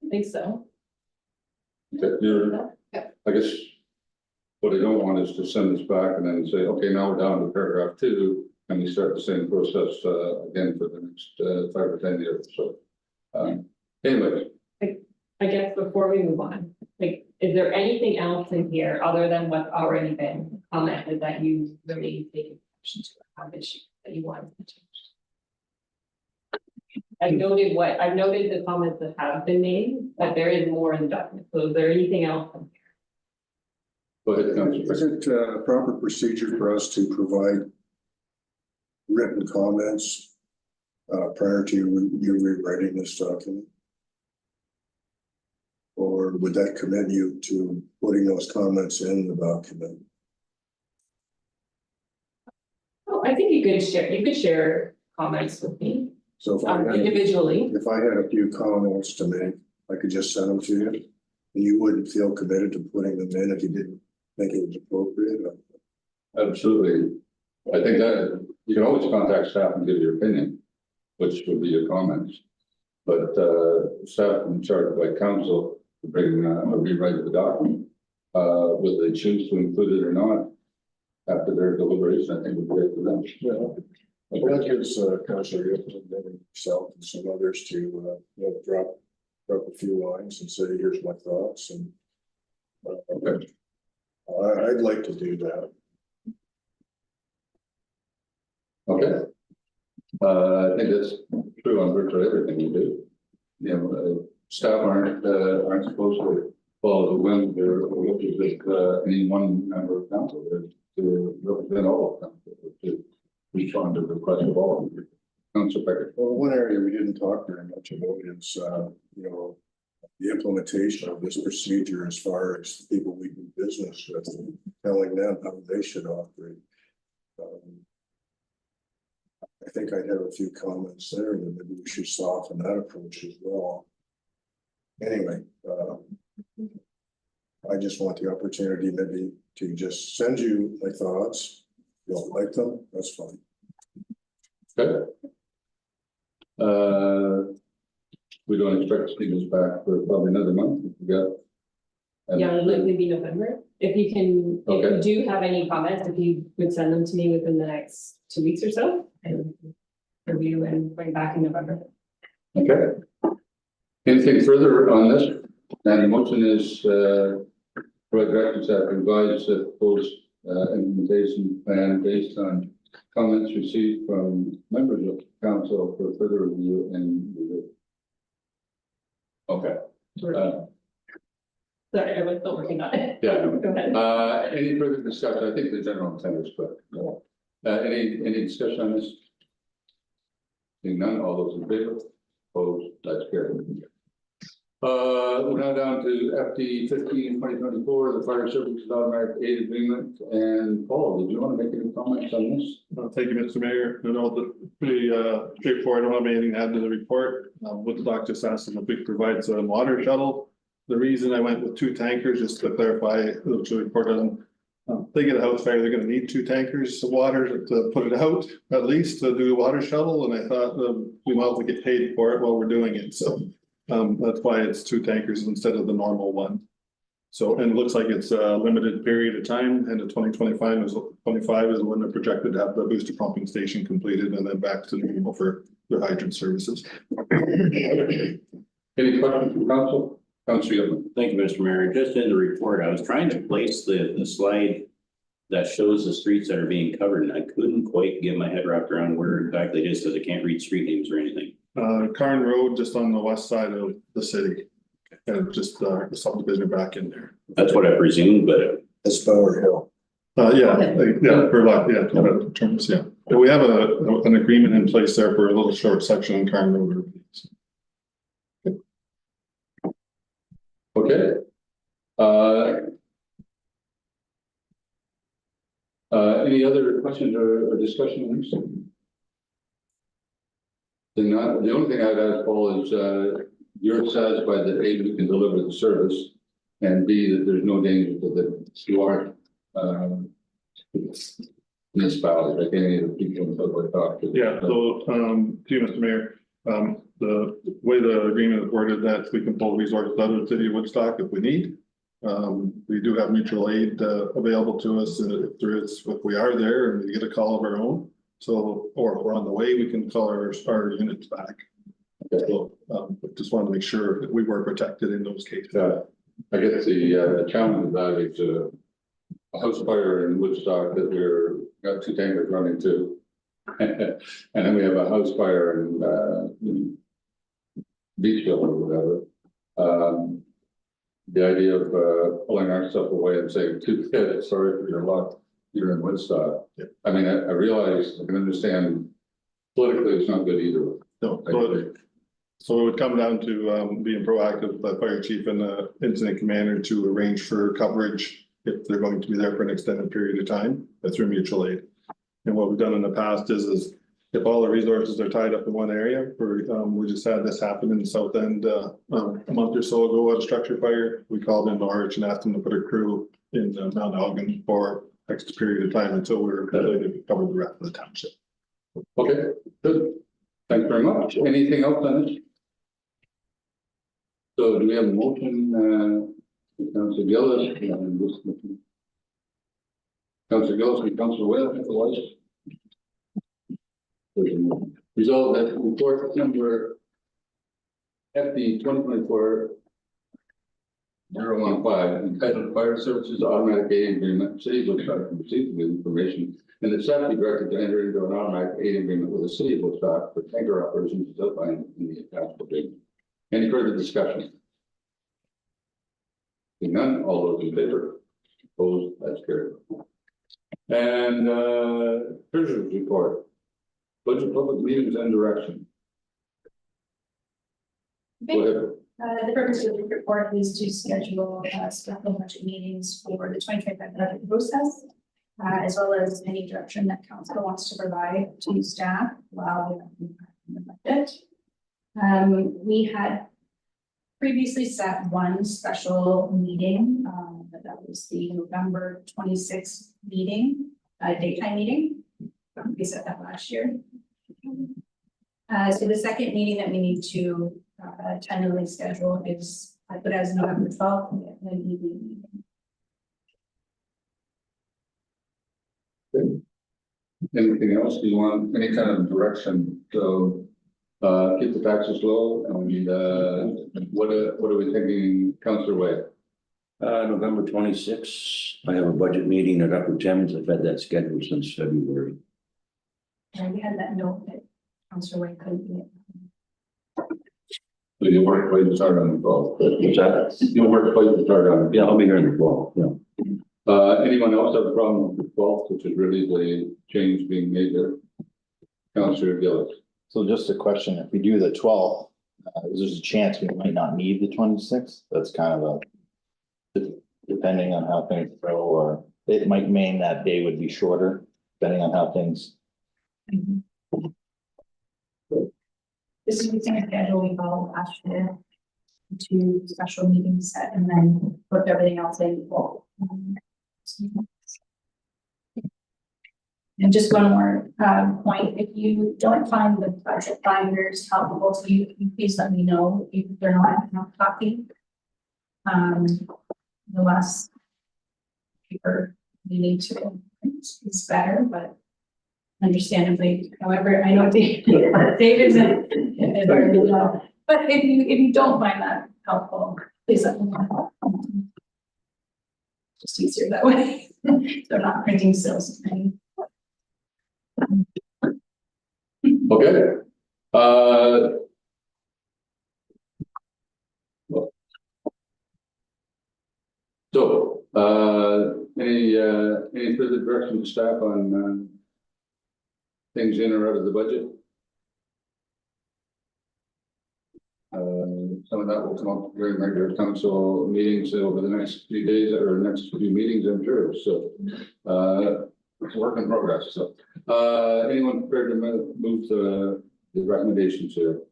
I think so. That I guess what I don't want is to send this back and then say, okay, now we're down to paragraph 2, and we start the same process again for the next 5 or 10 years. So anyway. I guess before we move on, like, is there anything else in here other than what's already been commented that you really take exception to, have issue that you want to change? I've noted the comments that have been made, but there is more in the document. So is there anything else? Go ahead, Councillor. Is it a proper procedure for us to provide written comments prior to you rewriting this document? Or would that commit you to putting those comments in the document? Oh, I think you could share comments with me So if I had, individually. if I had a few comments to make, I could just send them to you, and you wouldn't feel committed to putting them in if you didn't think it was appropriate? Absolutely. I think that you can always contact staff and give your opinion, which would be your comments. But staff in charge by council to bring a rewrite of the document, whether they choose to include it or not, after their deliberation, I think would be up to them. Yeah. Well, that gives Councillor Yipton and yourself and some others to drop a few lines and say, here's my thoughts, and Okay. I'd like to do that. Okay. I think that's true on virtually everything we do. You know, staff aren't supposed to follow the wind or look at any one member of council to represent all of council, to respond to the request of all. Council Becker. Well, one area we didn't talk very much about is, you know, the implementation of this procedure as far as people we do business with, telling them how they should operate. I think I'd have a few comments there, and maybe we should soften that approach as well. Anyway, I just want the opportunity maybe to just send you my thoughts. If you don't like them, that's fine. Okay. We don't expect to see this back for probably another month. We got. Yeah, it would likely be November. If you can, if Okay. you do have any comments, if you would send them to me within the next 2 weeks or so. And review and bring back in November. Okay. Anything further on this? And the motion is, provide directions that advise the proposed, implementation plan based on comments received from members of council for further review and review. Okay. Sorry, I was still working on it. Yeah. Go ahead. Any further discussion? I think the general intent is correct. Any discussion on this? Seeing none, all those in favor? Opposed, that's carried. We're now down to FD 15/2024, the fire services automatic aid agreement. And Paul, did you want to make any comments on this? Thank you, Mr. Mayor. I know that pretty straightforward. I don't have anything to add to the report. Woodstock just asked them if we could provide some water shuttle. The reason I went with 2 tankers, just to clarify, which the report doesn't. They get a house fire, they're gonna need 2 tankers of water to put it out, at least to do a water shuttle, and I thought we might as well get paid for it while we're doing it, so. That's why it's 2 tankers instead of the normal one. So, and it looks like it's a limited period of time, and the 2025 is when they're projected to have the booster pumping station completed and then back to normal for their hydrant services. Any questions from council? Councilor Yellen. Thank you, Mr. Mayor. Just in the report, I was trying to place the slide that shows the streets that are being covered, and I couldn't quite get my head wrapped around where exactly it is, because I can't read street names or anything. Carn Road, just on the west side of the city. And just the subdivision back in there. That's what I presumed, but It's Bower Hill. For like, terms, yeah. But we have an agreement in place there for a little short section in Carn Road. Okay. Any other questions or discussion on this? The only thing I'd ask Paul is, you're satisfied that A, we can deliver the service, and B, that there's no danger that you are, municipality, like any of the people in the talk to. Yeah, so, to you, Mr. Mayor, the way the agreement is worded, that we can pull resources out of the city of Woodstock if we need. We do have mutual aid available to us if we are there and we get a call of our own. So, or if we're on the way, we can call our units back. Okay. So, just want to make sure that we were protected in those cases. I guess the challenge of that is a house fire in Woodstock that we're got 2 tankers running to. And then we have a house fire in Beachville or whatever. The idea of pulling our stuff away and saying, sorry for your luck, you're in Woodstock. Yeah. I mean, I realize, I can understand politically it's not good either. No, so it would come down to being proactive, the fire chief and the incident commander to arrange for coverage if they're going to be there for an extended period of time. That's through mutual aid. And what we've done in the past is if all the resources are tied up in one area, we just had this happen in the south end a month or so ago at a structure fire. We called in Arch and asked them to put a crew in Mount Elgin for X period of time until we were ready to cover the rest of the township. Okay, good. Thanks very much. Anything else on this? So do we have a motion, Councilor Gillis and Councilor Gillis and Councilor Whale, if it was? Resolved that report number FD 2024-015 entitled Fire Services Automatic Aid Agreement, City of Woodstock received with information And the staff be directed to enter into an automatic aid agreement with the city of Woodstock for tanker operations as outlined in the attached agreement. Any further discussion? Seeing none, all those in favor? Opposed, that's carried. And treasurer's report. Budget public meetings and direction. Go ahead. The purpose of the report is to schedule special budget meetings for the 2025 budget process, as well as any direction that council wants to provide to staff while we are in the budget. We had previously set one special meeting, but that was the November 26th meeting, daytime meeting. We set that last year. So the second meeting that we need to tentatively schedule is, I put as November 12th, an evening meeting. Anything else? Do you want any kind of direction? So keep the taxes low and what are we thinking, Councillor Wade? November 26th, I have a budget meeting at Upper Thames. I've had that scheduled since February. And we had that note that Councillor Wayne couldn't be. So you work quite to start on the 12th. What's that? You work quite to start on. Yeah, I'll be here in the fall, yeah. Anyone else have a problem with the 12th, which is really the change being made there? Councillor Gillis. So just a question, if we do the 12th, there's a chance we might not need the 26th. That's kind of depending on how things go, or it might mean that day would be shorter, depending on how things. This is the same schedule we followed last year. 2 special meetings set and then put everything else in. And just one more point, if you don't find the budget binders helpful to you, please let me know if they're not enough copy. The less paper you need to print is better, but understandably, however, I know Dave isn't. But if you don't find that helpful, please let me know. Just easier that way. They're not printing sales. Okay. So, any further direction to staff on things in or out of the budget? Some of that will come up during regular council meetings over the next few days or next few meetings, I'm sure. So, it's a work in progress. So, anyone prepared to move the recommendations here?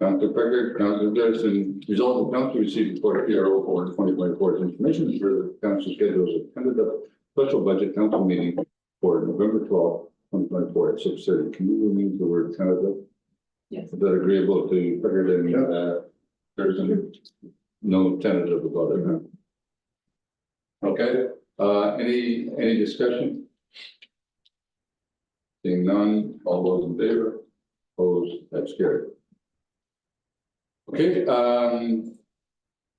Councilor Pickard, Councilor Garrison, result of council received report PRO for 2024 information for the council schedules of tentative special budget council meeting for November 12th, 2024 at 6:30. Can you remove the word tentative? Yes. Is that agreeable to Pickard and Garrison? No tentative about it, huh? Okay, any discussion? Seeing none, all those in favor? Opposed, that's carried. Okay,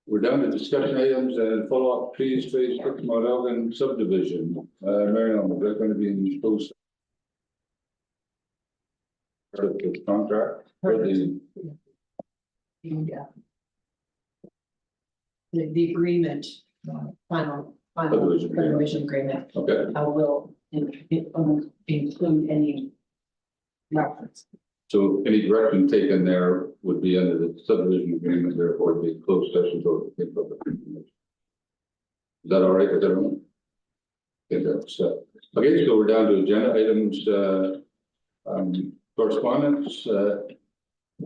we're down to discussion items and follow-up phase 6 Mount Elgin subdivision. Marion, is that going to be in post? Part of the contract? Or the The agreement, final Subdivision agreement. subdivision agreement, Okay, will include any reference. so any direction taken there would be under the subdivision agreement, therefore it'd be closed session to take public information. Is that all right with everyone? Okay, that's, okay, so we're down to agenda items, correspondence,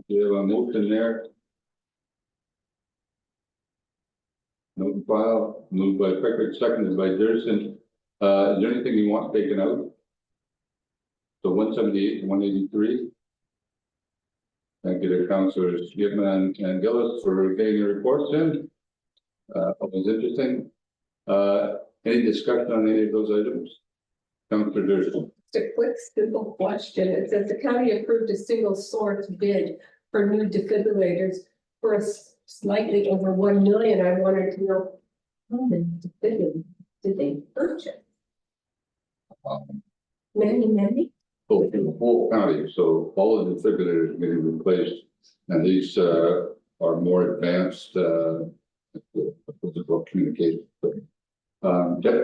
we have a motion there. Note file, moved by Pickard, seconded by Durson. Is there anything you want taken out? So 178 and 183. Thank you to Councilors Gittman and Gillis for getting your reports in. Always interesting. Any discussion on any of those items? Councilor Durson. Just a quick, simple question. It says the county approved a single source bid for new defibrillators for slightly over 1 million. I wanted to know how many defibrillators did they purchase? Um, Many? both in the whole county, so all of the defibrillators are getting replaced. And these are more advanced physical communication. Yeah.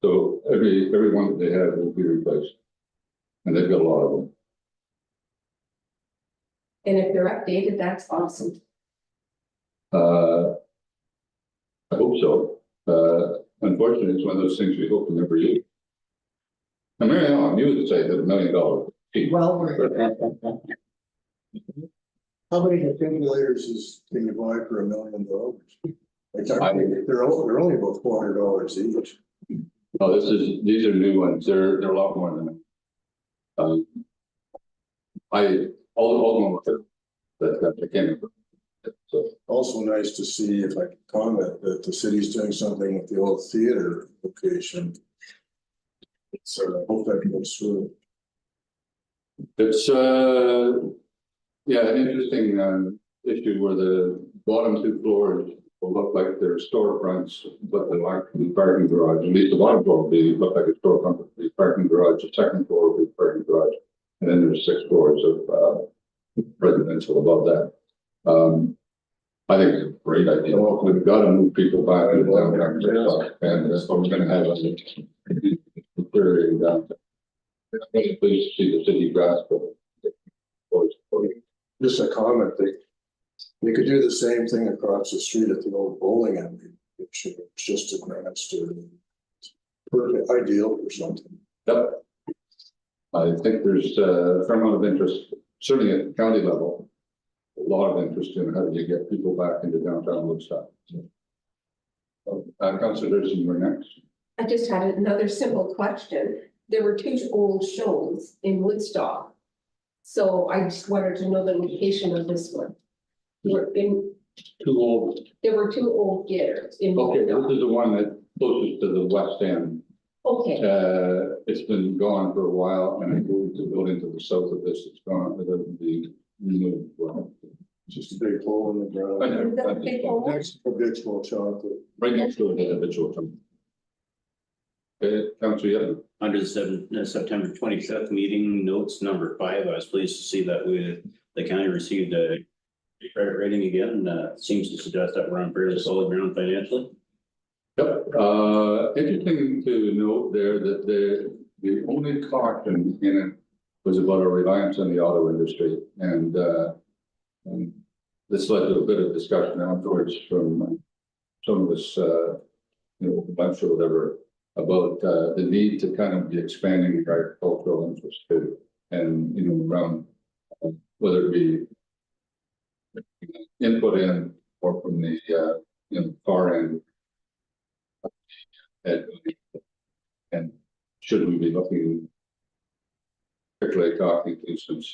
So every one that they have will be replaced. And they've got a lot of them. And if they're updated, that's awesome. I hope so. Unfortunately, it's one of those things we hope to never use. And Mary Ellen, you would say that $1 million. fee. Well, we're. How many defibrillators can you buy for $1 million? They're only about $400 each. Oh, these are new ones. They're a lot more than that. All of them, that I can't remember. So, Also nice to see, if I can comment, that the city's doing something with the old theater location. So I hope that goes through. it's, yeah, an interesting, issue where the bottom two floors will look like they're storefronts, but they're like the parking garage. At least the bottom floor will look like a storefront, the parking garage. The second floor will be parking garage. And then there's 6 floors of, residential above that. I think it's a great idea. We've got to move people back into downtown, and that's what we're gonna have. Deteriorating downtown. I'm pleased to see the city grasp it. Just a comment, they could do the same thing across the street at the old bowling alley. It's just advanced or perfect, ideal or something. Yep. I think there's a fair amount of interest, certainly at the county level. A lot of interest in how do you get people back into downtown Woodstock. Councilor Durson, you're next. I just had another simple question. There were 2 old shows in Woodstock. So I just wanted to know the location of this one. Too old. There were 2 old theaters in. Okay, this Woodstock. is the one that closest to the west end. Okay, It's been gone for a while, and I moved the building to the south of this. It's gone, it'll be removed. Well, Just a big hole in the ground. I know, Is that a big hole? Next to habitual chocolate. right next to it, habitual. Okay, Councilor Yellen. Under the September 25th meeting notes, number 5, I was pleased to see that the county received a credit rating again. Seems to suggest that we're on fairly solid ground financially. Yep, interesting to note there that the only caution in it was about a reliance on the auto industry, and this led to a bit of discussion afterwards from some of us, lunch or whatever, about the need to kind of be expanding the agricultural interest too, and around whether it be input in or from the far end. And should we be looking, particularly talking to since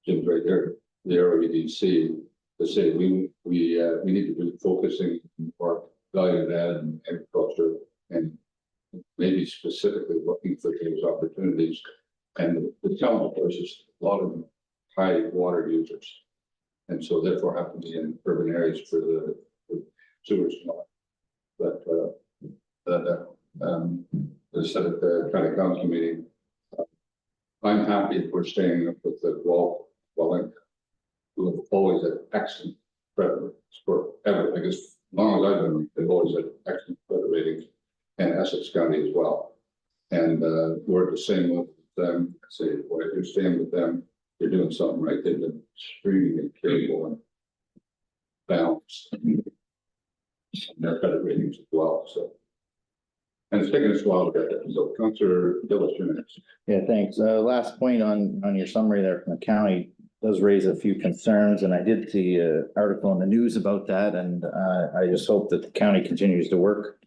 Jim's right there, the REDC, to say we need to be focusing more value add in agriculture and maybe specifically looking for those opportunities. And the challenge, of course, is a lot of them high water users, and so therefore have to be in urban areas for the sewage. But as I said at the county council meeting, I'm happy if we're staying up with the Wellington, who have always had excellent credit for everything. As long as I've been, they've always had excellent credit ratings, and Essex County as well. And we're the same with them. I say, well, if you're staying with them, you're doing something right. They've been extremely careful and balanced in their credit ratings as well. So, and it's taken us a while to get there. So, Councilor Gillis, you're next. Yeah, thanks. Last point on your summary there from the county does raise a few concerns, and I did see an article in the news about that, and I just hope that the county continues to work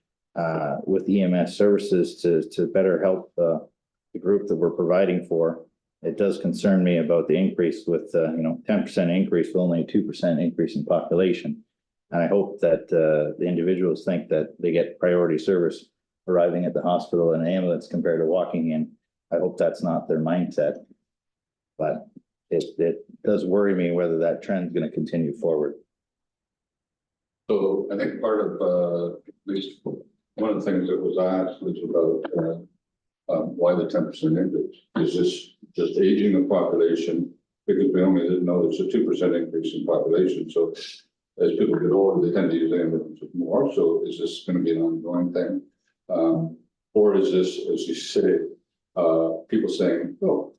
with EMS services to better help the group that we're providing for. It does concern me about the increase with 10% increase with only a 2% increase in population. And I hope that the individuals think that they get priority service arriving at the hospital in an ambulance compared to walking in. I hope that's not their mindset. But it does worry me whether that trend is going to continue forward. So I think part of at least one of the things that was asked was about, why the 10% increase? Is this just aging of population? Because we only didn't know there's a 2% increase in population, so as people get older, they tend to use ambulances more, so is this gonna be an ongoing thing? Or is this, as you say, people saying, oh,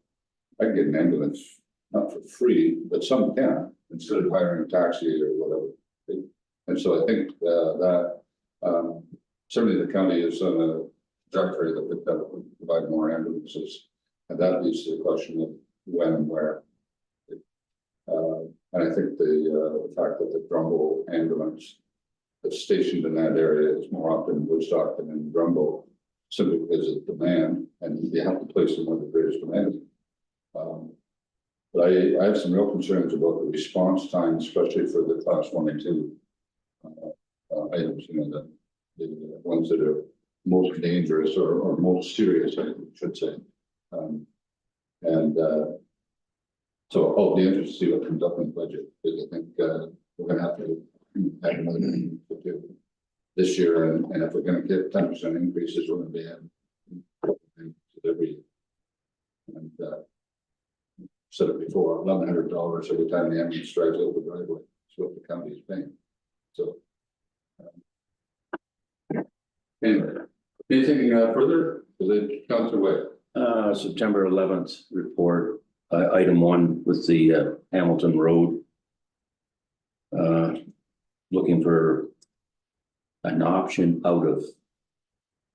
I can get an ambulance, not for free, but some can, instead of hiring a taxi or whatever. And so I think that certainly the county is on a trajectory that would provide more ambulances. And that leads to the question of when and where. And I think the fact that the Drumbo ambulance that's stationed in that area is more often in Woodstock than in Drumbo, simply because of demand, and you have to place them where the greatest demand is. But I have some real concerns about the response time, especially for the class 1 and 2 items, you know, the ones that are most dangerous or most serious, I should say. So I'll be interested to see what comes up in the budget, because I think we're gonna have to add another thing to do this year, and if we're gonna get 10% increases, we're gonna be having every year. And said it before, $1,100 every time the ambulance drives over the driveway. That's what the county is paying. So. Anyway, anything further? Because it comes away. September 11th report, item 1 with the Hamilton Road. Looking for an option out of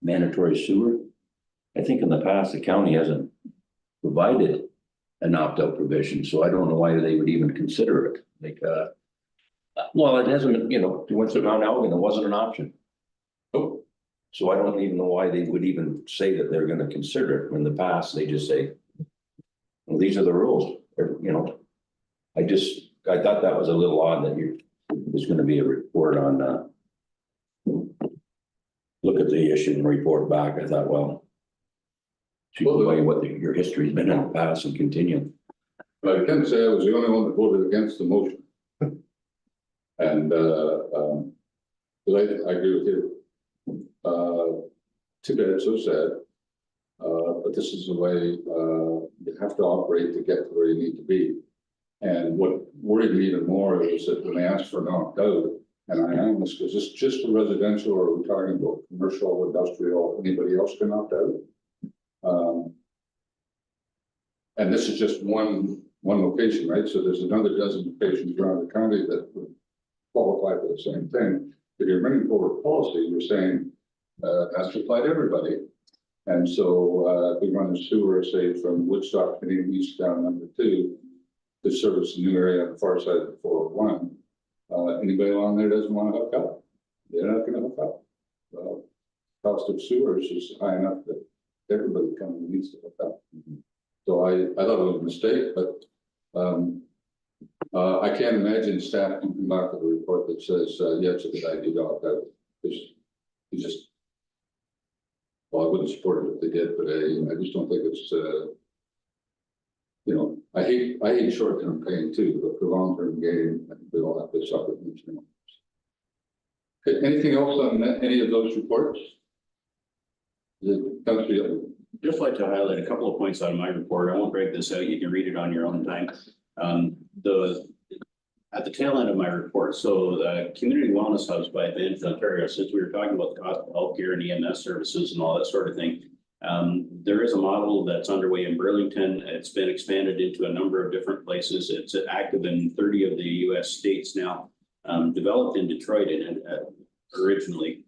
mandatory sewer. I think in the past, the county hasn't provided an opt-out provision, so I don't know why they would even consider it. Like, well, it hasn't, you know, it went to Mount Elgin, it wasn't an option. Oh, so I don't even know why they would even say that they're gonna consider it. When in the past, they just say, well, these are the rules, you know. I thought that was a little odd that there's gonna be a report on, look at the issue and report back. I thought, well, take away what your history's been in the past and continue. But I can say I was the only one that voted against the motion. And, but I agree with you. Too bad, so sad. But this is the way, you have to operate to get to where you need to be. And what worried me even more is that when they asked for an opt-out, and I asked, is this just for residential, or are we talking about commercial, industrial, anybody else can opt out? And this is just one location, right? So there's another dozen locations around the county that would qualify for the same thing. If you're bringing forward policy, you're saying has to apply to everybody. And so we run a sewer, say, from Woodstock heading east down number 2 to service a new area on the far side of the 401. Anybody along there doesn't want to hook up. They're not going to hook up. Well, cost of sewers is high enough that everybody kind of needs to hook up. So I thought it was a mistake, but I can't imagine staff can come back with a report that says, yeah, it's a good idea to opt out. You just, well, I wouldn't support it if they did, but I just don't think it's, you know, I hate short-term pain too, but for long-term gain, I think we all have to suffer from this. Okay, anything else on any of those reports? Just like to highlight a couple of points out of my report. I won't break this out. You can read it on your own time. At the tail end of my report, so the community wellness hubs by Advantage Ontario, since we were talking about the cost of healthcare and EMS services and all that sort of thing, there is a model that's underway in Burlington. It's been expanded into a number of different places. It's active in 30 of the US states now, developed in Detroit originally,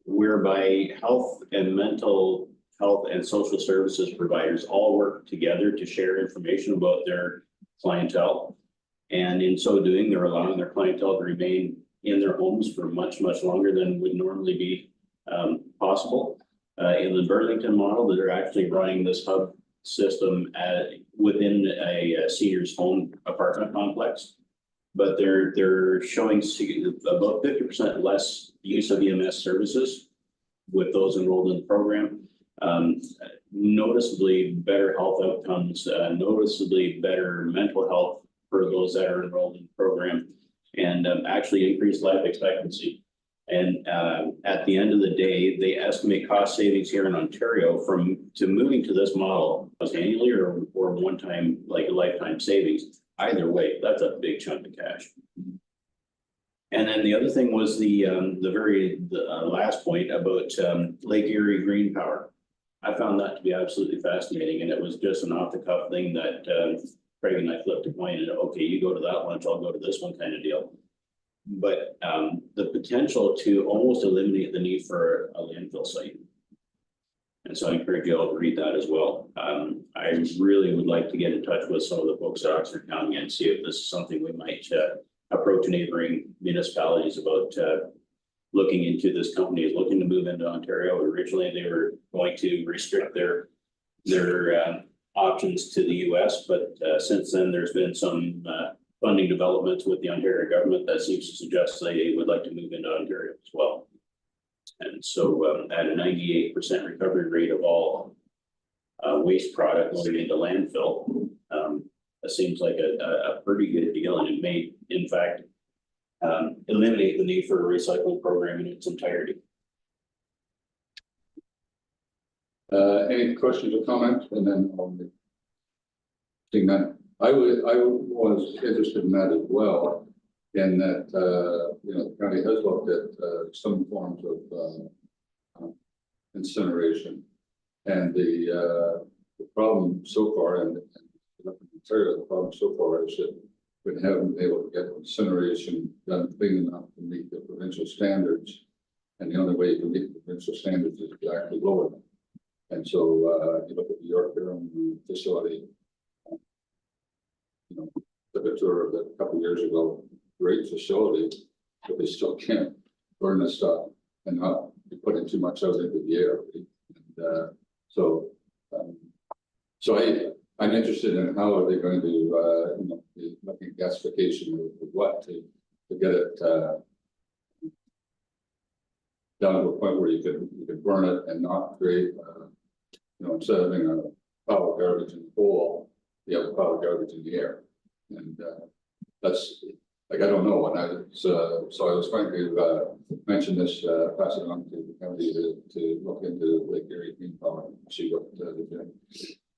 whereby health and mental health and social services providers all work together to share information about their clientele. And in so doing, they're allowing their clientele to remain in their homes for much, much longer than would normally be possible. In the Burlington model, they're actually running this hub system within a senior's home apartment complex. But they're showing about 50% less use of EMS services with those enrolled in the program. Noticeably better health outcomes, noticeably better mental health for those that are enrolled in the program, and actually increased life expectancy. And at the end of the day, they estimate cost savings here in Ontario to moving to this model was annually or one time, like a lifetime savings. Either way, that's a big chunk of cash. And then the other thing was the last point about Lake Erie Green Power. I found that to be absolutely fascinating, and it was just an off the cuff thing that Craig and I flipped a coin and, okay, you go to that lunch, I'll go to this one kind of deal. But the potential to almost eliminate the need for a landfill site. And so I encourage you all to read that as well. I really would like to get in touch with some of the folks at Oxford County and see if this is something we might approach neighboring municipalities about looking into. This company is looking to move into Ontario. Originally, they were going to restrict their options to the US, but since then, there's been some funding developments with the Ontario government that seems to suggest they would like to move into Ontario as well. And so at a 98% recovery rate of all waste product going into landfill, that seems like a pretty good deal, and it may, in fact, eliminate the need for a recycling program in its entirety. Any questions or comments? And then I'll seeing that. I was interested in that as well, in that, the county has looked at some forms of incineration. And the problem so far, and the problem so far is that we haven't been able to get incineration done clean enough to meet the provincial standards. And the only way you can meet the provincial standards is to actually lower them. And so you look at the York Durham facility, took a tour of it a couple of years ago, great facility, but they still can't burn the stuff and not be putting too much out into the air. And so I'm interested in how are they going to, be looking at gasification of what to get it down to a point where you could burn it and not create, instead of having a pile of garbage in the hole, you have a pile of garbage in the air. And that's, like, I don't know, and so I was trying to mention this, pass it on to the county to look into Lake Erie Green Power and see what they're doing.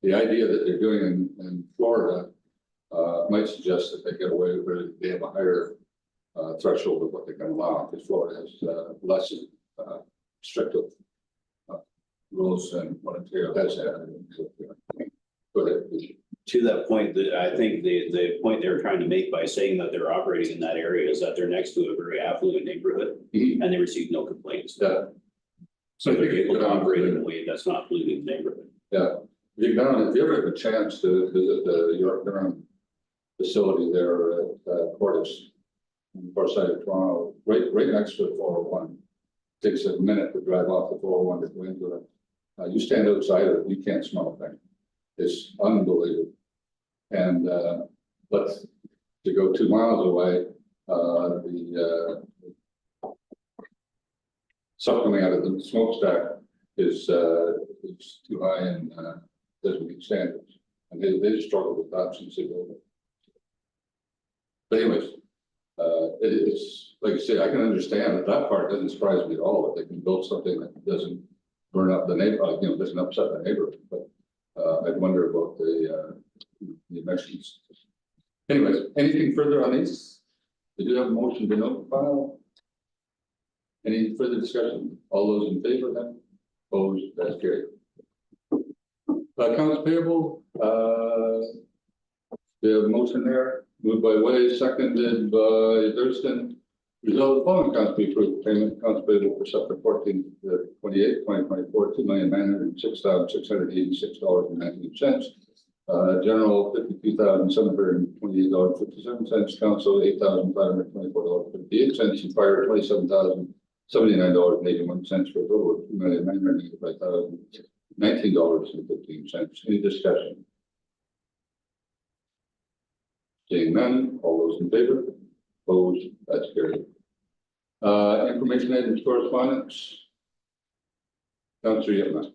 The idea that they're doing in Florida might suggest that they get away with, they have a higher threshold of what they can allow, because Florida has less restrictive rules than what Ontario has had. But To that point, I think the point they were trying to make by saying that they're operating in that area is that they're next to a very affluent neighborhood and they receive no complaints. yeah. So they're able to operate in a way that's not polluting the neighborhood. Yeah, if you ever have a chance to visit the York Durham facility there at Cordis, on the far side of Toronto, right next to the 401. Takes a minute to drive off the 401 to go into it. You stand outside of it, you can't smell a thing. It's unbelievable. And but to go 2 miles away, the stuff coming out of the smokestack is too high and doesn't meet standards. And they struggle with that since they built it. But anyways, it's like I say, I can understand that part doesn't surprise me at all, that they can build something that doesn't burn up the neighborhood, doesn't upset the neighborhood. But I'd wonder about the emissions. Anyways, anything further on these? Did you have a motion to notify? Any further discussion? All those in favor then? Opposed? That's carried. Accounts payable, we have a motion there, moved by Way, seconded by Thurston. Result, the following accounts be approved. Payment accounts payable for September 14th, 28th, 2024, $2,906,686.19. General $52,728.57. Council $8,524.58. And fire $27,079.81 for a total of $2,985,019.15. Any discussion? Seeing none, all those in favor? Opposed? That's carried. Information items, correspondence. Councilor Yetman.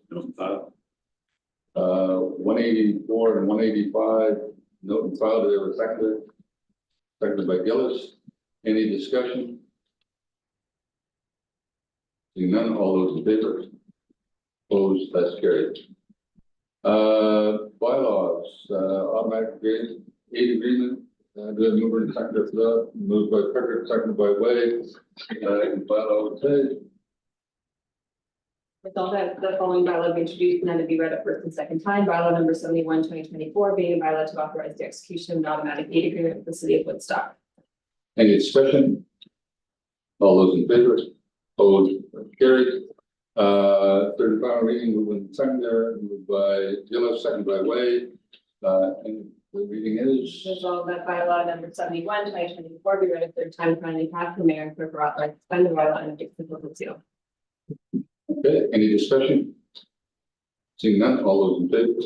184 and 185, note and file, they were seconded by Gillis. Any discussion? Seeing none, all those in favor? Opposed, that's carried. Bylaws, automatic aid agreement, the mover and seconder for that, moved by Pickard, seconded by Way. Bylaw would say, With all that, the following bylaw be introduced and then to be read a first and second time, bylaw number 71, 2024, being a bylaw to authorize the execution of an automatic aid agreement with the city of Woodstock. any discussion? All those in favor? Opposed, carried. Third and final reading, moved and seconded, moved by Gillis, seconded by Way. And the reading is, Resolved that bylaw number 71, 2024, be read a third time, finally passed, the mayor and clerk are authorized to sign the bylaw and affix the public seal. okay, any discussion? Seeing none, all those in favor?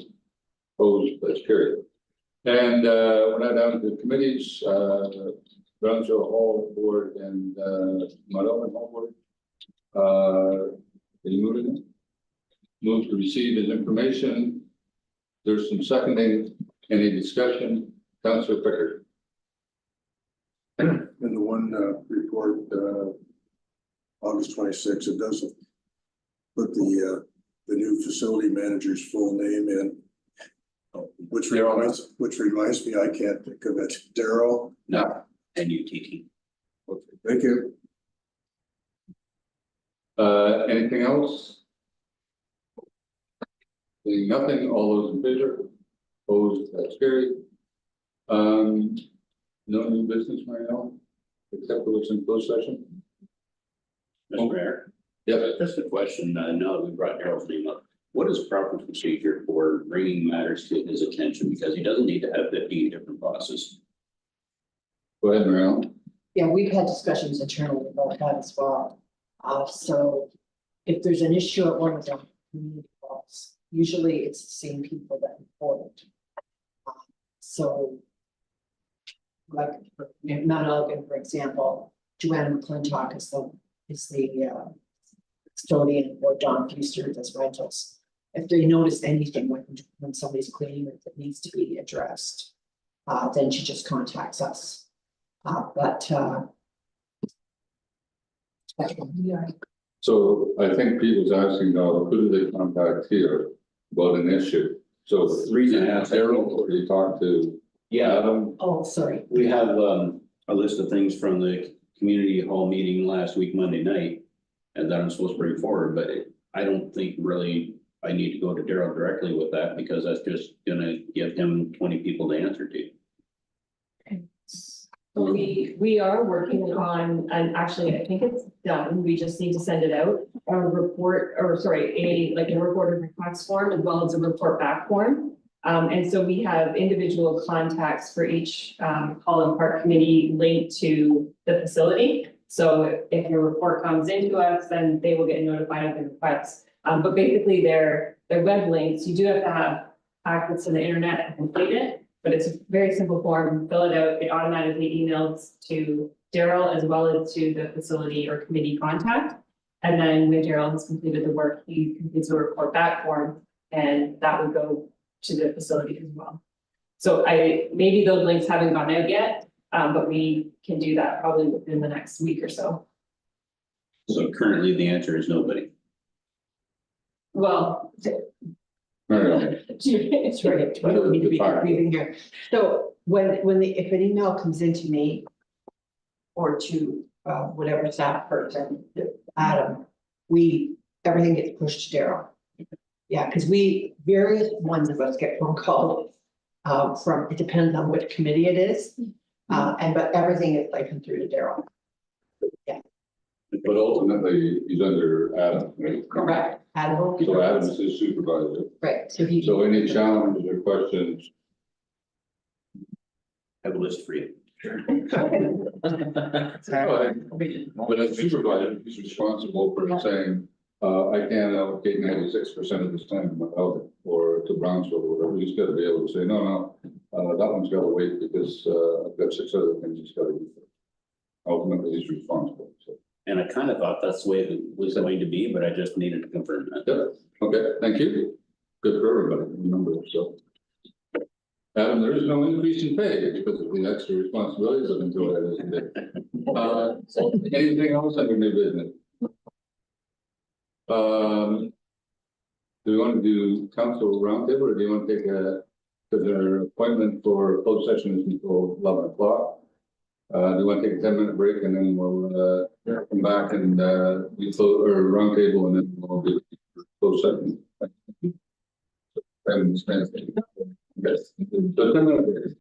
Opposed, that's carried. And we're now down to the committees, Brownsville Hall Board and Mount Elgin Hall Board. Can you move it? Move to receive as information. There's some seconding, any discussion? Councillor Pickard. In the one report, August 26th, it doesn't put the new facility manager's full name in. Which reminds me, I can't think of it. Daryl. No, NUTT. Okay, thank you. Anything else? Seeing nothing, all those in favor? Opposed, that's carried. No new business right now, except for what's in closed session? Mr. Mayor, Yes. just a question, now that we brought Daryl's name up, what is proper procedure for bringing matters to his attention, because he doesn't need to have 15 different bosses? Go ahead, Marielle. Yeah, we've had discussions internally about that as well. So if there's an issue at one of the community halls, usually it's the same people that report it. So like for Mount Elgin, for example, Joanna McClintock is the custodian, or John Fuster does rentals. If they notice anything when somebody's cleaning it that needs to be addressed, then she just contacts us. So I think Pete was asking now, who do they contact here about an issue? So The reason I asked that- Daryl, or you talk to Yeah, Adam? Oh, sorry. we have a list of things from the community hall meeting last week, Monday night, and that I'm supposed to bring forward, but I don't think really I need to go to Daryl directly with that, because that's just gonna give him 20 people to answer to. So we are working on, and actually, I think it's done, we just need to send it out, a report, or sorry, a report of request form as well as a report back form. And so we have individual contacts for each Holland Park committee linked to the facility. So if your report comes into us, then they will get notified of the requests. But basically they're web links, you do have to have access to the internet to complete it. But it's a very simple form, fill it out, it automatically emails to Daryl as well as to the facility or committee contact. And then when Daryl has completed the work, he completes a report back form, and that would go to the facility as well. So maybe those links haven't gone out yet, but we can do that probably within the next week or so. So currently the answer is nobody. Well, Marielle. It's right. We don't need to be confusing here. So if an email comes into me or to whatever staff person, Adam, everything gets pushed to Daryl. Yeah, because various ones of us get phone calls from, it depends on which committee it is. But everything is like through to Daryl. But ultimately, he's under Adam, right? Correct. Adam. So Adam is his supervisor. Right, So any challenges or questions? I have a list for you. But as supervisor, he's responsible for saying, I can't allocate 96% of this time to my elder or to Brownsville or whatever. He's got to be able to say, no, that one's got to wait because I've got 6 other things he's got to do. Ultimately, he's responsible, so. And I kind of thought that's the way it was going to be, but I just needed to confirm that. Yeah, okay, thank you. Good for everybody, remember, so. Adam, there is no increase in pay because of the extra responsibilities of employees, isn't it? Anything else under new business? Do we want to do council roundtable or do you want to take because our appointment for closed session is until 11 o'clock? Do you want to take a 10-minute break and then we'll come back and we close or roundtable and then we'll do closed session. Yes. So 10-minute break.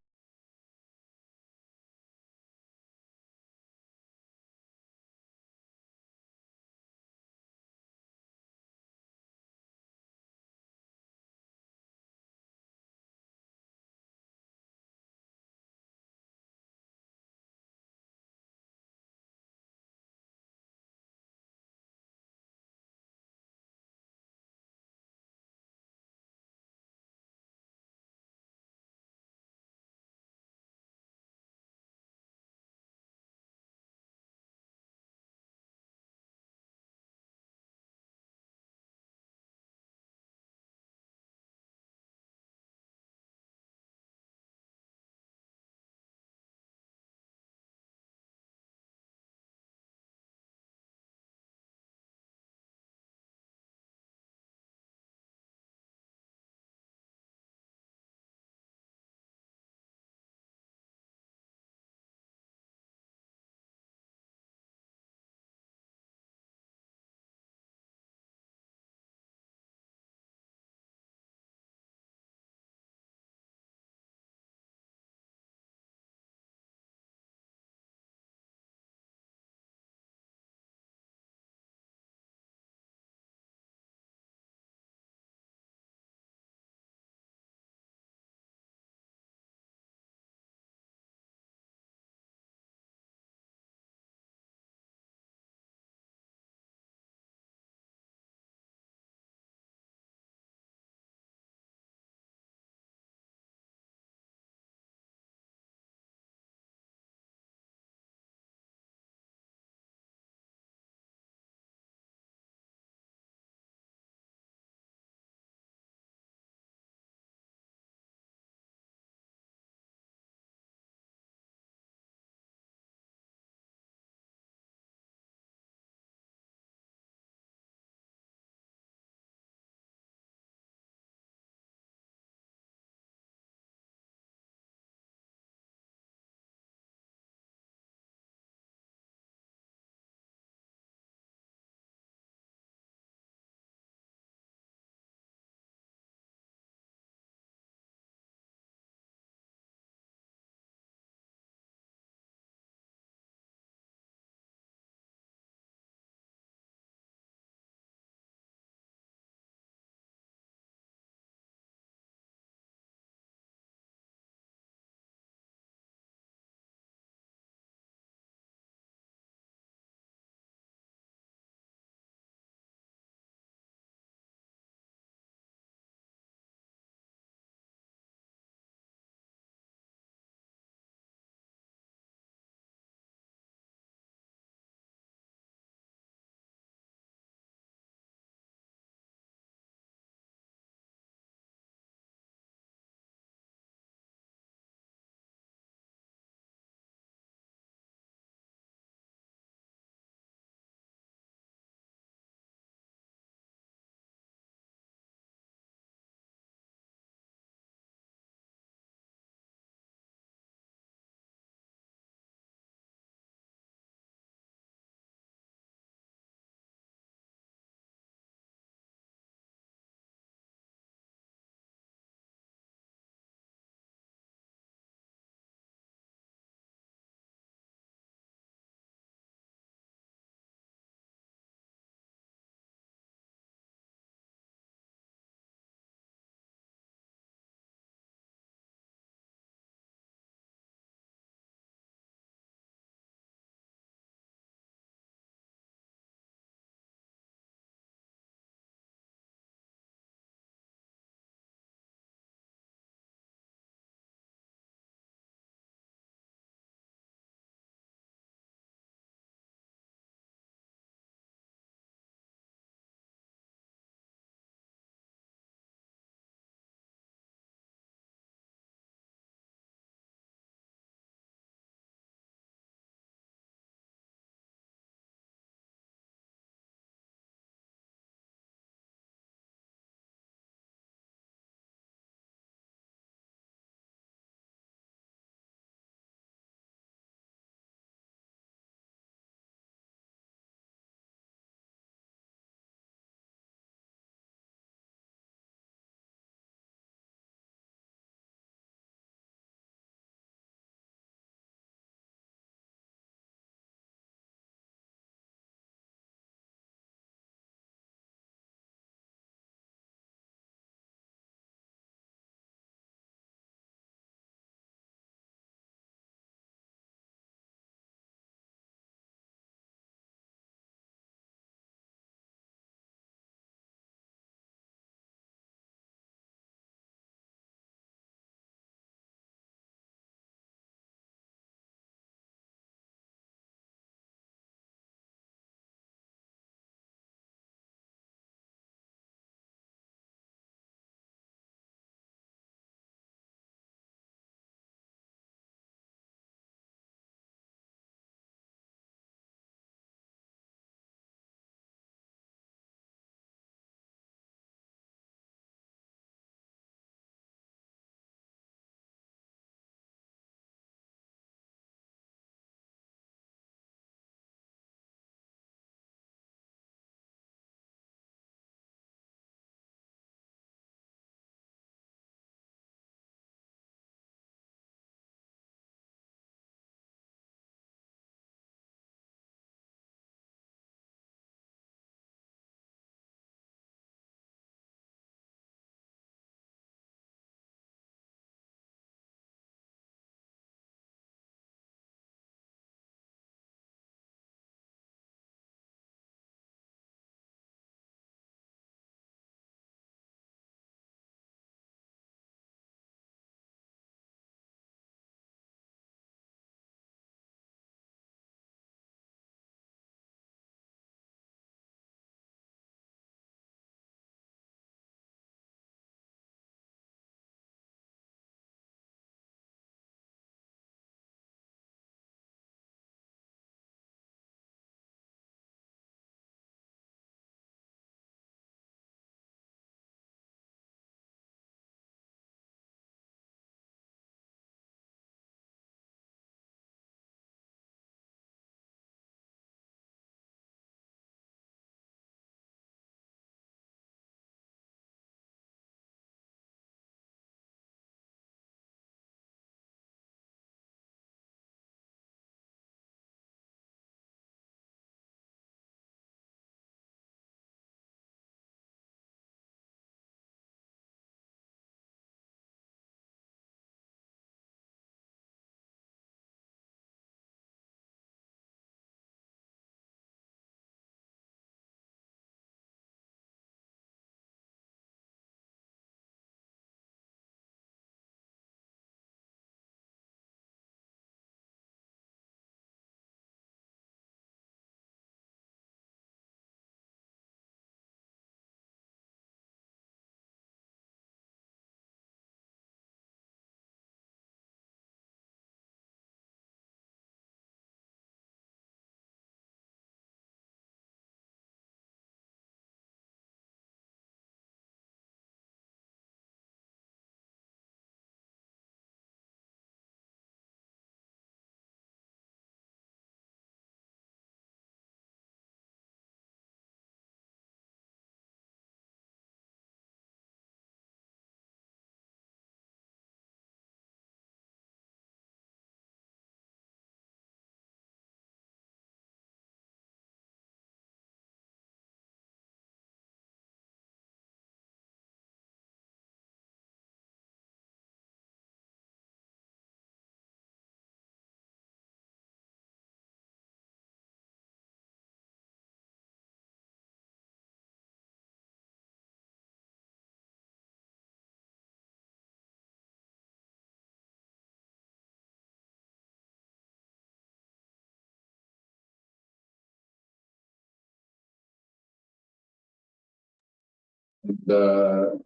And,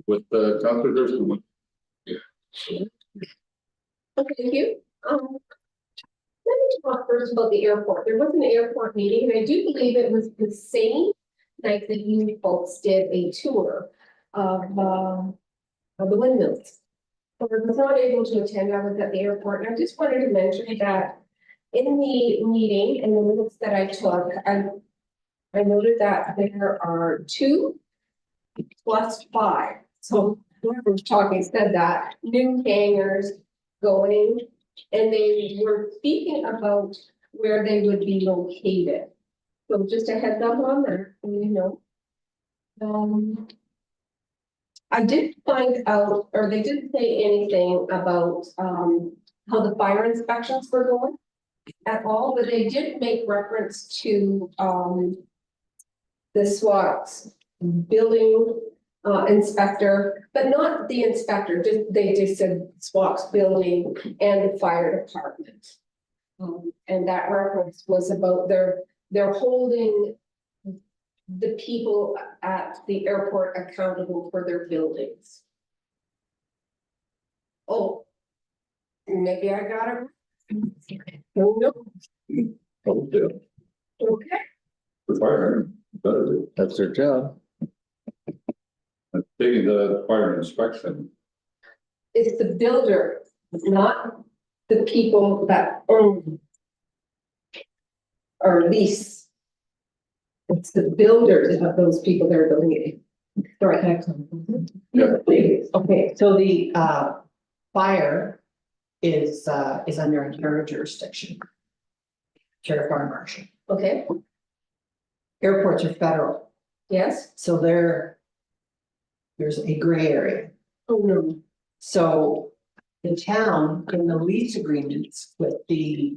with the Councilor Thurston. Okay, thank you. Let me talk first about the airport. There was an airport meeting, and I do believe it was the same night that you folks did a tour of the windmills. I was not able to attend, I was at the airport, and I just wanted to mention that in the meeting and the minutes that I took, I noted that there are 2 plus 5. So whoever was talking said that, new hangars going, and they were speaking about where they would be located. So just a heads up on that, you know. I did find out, or they didn't say anything about, how the fire inspections were going at all, but they did make reference to, the SWAT's building inspector, but not the inspector, they just said SWAT's building and the fire department. And that reference was about they're holding the people at the airport accountable for their buildings. Oh, maybe I got it. No, Oh, yeah. okay. The fire, better, That's their job. taking the fire inspection. It's the builder, not the people that own or lease. It's the builders of those people that are building it. Right. Yeah. Okay, So the fire is under our jurisdiction. Sheriff Fire Marshal. okay, Airports are federal, yes. so there's a gray area. Oh, no. So the town in the lease agreements with the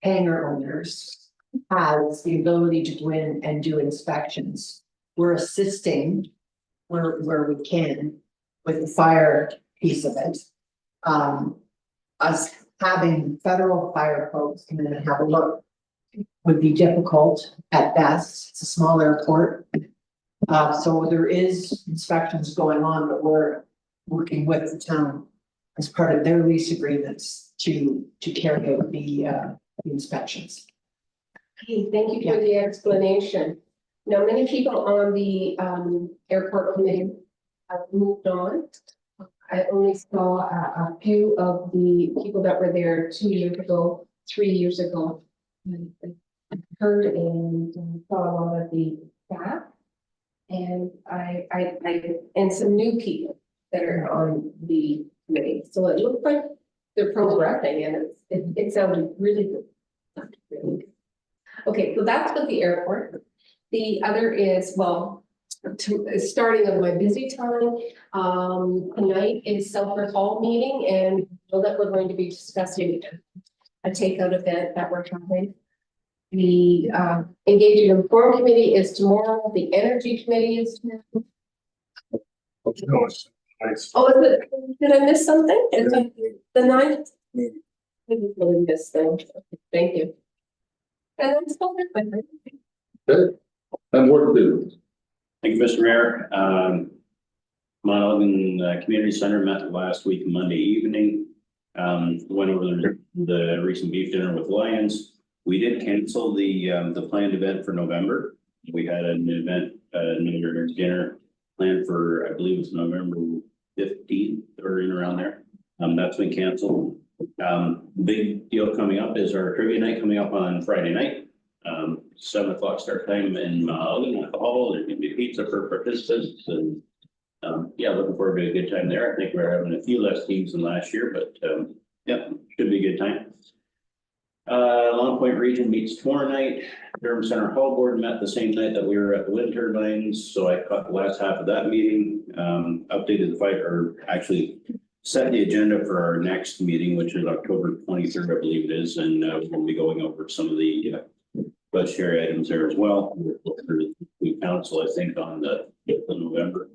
hangar owners has the ability to go in and do inspections. We're assisting where we can with the fire piece of it. Us having federal fire folks come in and have a look would be difficult at best. It's a small airport. So there is inspections going on, but we're working with the town as part of their lease agreements to carry out the inspections. Okay, thank you for the explanation. Now, many people on the airport committee have moved on. I only saw a few of the people that were there 2 years ago, 3 years ago. I heard and saw a lot of the staff. And and some new people that are on the committee. So it looks like they're progressing and it sounded really good. Really good. Okay, so that's with the airport. The other is, well, starting of my busy time, tonight is Selfridge Hall meeting, and I know that we're going to be discussing a takeout event that we're having. The Engage and Inform committee is tomorrow, the Energy committee is tomorrow. Nice. Oh, is it, did I miss something? Is it the 9th? I didn't really miss things. Okay, thank you. And I'm still with my. Good. And work to. Thank you, Mr. Mayor. Mount Elgin Community Center met last week, Monday evening. Went over the recent beef dinner with Lions. We did cancel the planned event for November. We had an event, New Year's dinner planned for, I believe it's November 15th or in around there. That's been canceled. Big deal coming up is our trivia night coming up on Friday night. 7 o'clock start time in Elgin at the hall. There's gonna be pizza for participants and yeah, looking forward to a good time there. I think we're having a few less teams than last year, but yeah, should be a good time. Long Point Region meets tomorrow night. Durham Center Hall Board met the same night that we were at the wind turbines, so I caught the last half of that meeting. Updated the fight, or actually set the agenda for our next meeting, which is October 23rd, I believe it is, and we'll be going over some of the budgetary items there as well. We council, I think, on the 5th of November.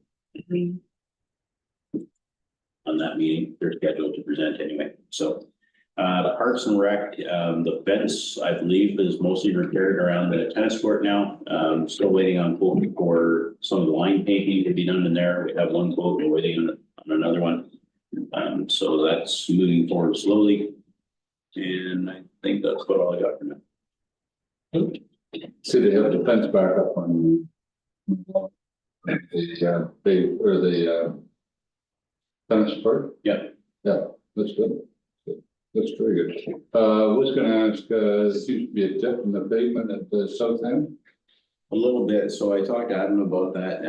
On that meeting, they're scheduled to present anyway, so Parks and Rec, the fence, I believe, is mostly repaired around the tennis court now. Still waiting on quote for some of the line painting to be done in there. We have one quote, we're waiting on another one. So that's moving forward slowly. And I think that's about all I got for now. See, they have the fence back up on. The tennis court? Yeah. Yeah, that's good. That's very good. Was gonna ask, there seems to be a dip in the pavement at the south end. A little bit, so I talked to Adam about that,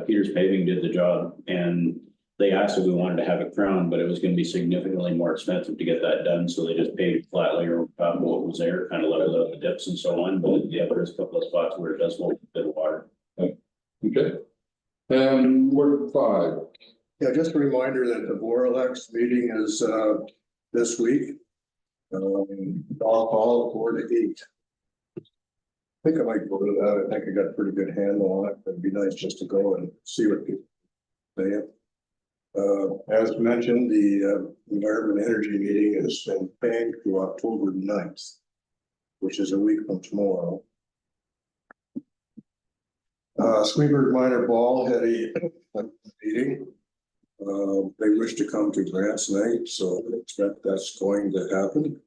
Peters Paving did the job, and they asked if we wanted to have it crowned, but it was gonna be significantly more expensive to get that done, so they just paved flatly or what was there, kind of let it out the dips and so on, but yeah, there's a couple of spots where it does hold a bit of water. Okay. Ward 5. Yeah, just a reminder that the Boralex meeting is this week. All 4 to 8. I think I might go to that. I think I got a pretty good handle on it. It'd be nice just to go and see what people say. As mentioned, the Environment Energy meeting has been planned to October 9th, which is a week from tomorrow. Squeeberg Minor Ball had a meeting. They wish to come to Grants Night, so I expect that's going to happen.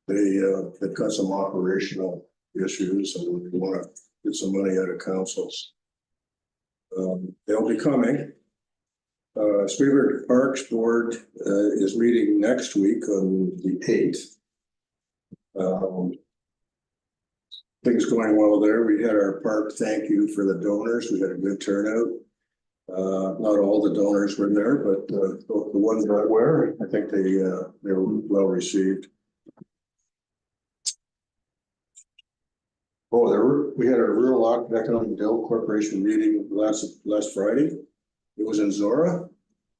They've got some operational issues and we want to get some money out of councils. They'll be coming. Squeeberg Parks Board is meeting next week on the 8th. Things going well there. We had our park thank you for the donors. We had a good turnout. Not all the donors were there, but the ones that were, I think they were well received. Oh, we had a Rural Economic Development Corporation meeting last Friday. It was in Zora.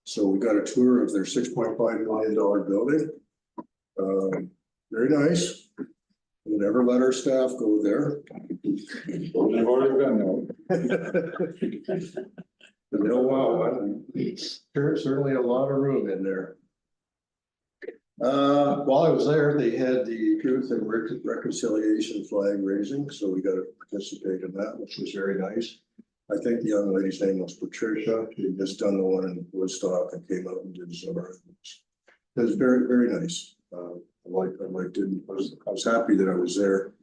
So we got a tour of their $6.5 million building. Very nice. We never let our staff go there. We've already done that. No, wow, there's certainly a lot of room in there. While I was there, they had the Truth and Reconciliation flag raising, so we got to participate in that, which was very nice. I think the young lady's name was Patricia. She had just done the one in Woodstock and came out and did Zora. It was very, very nice. I was happy that I was there.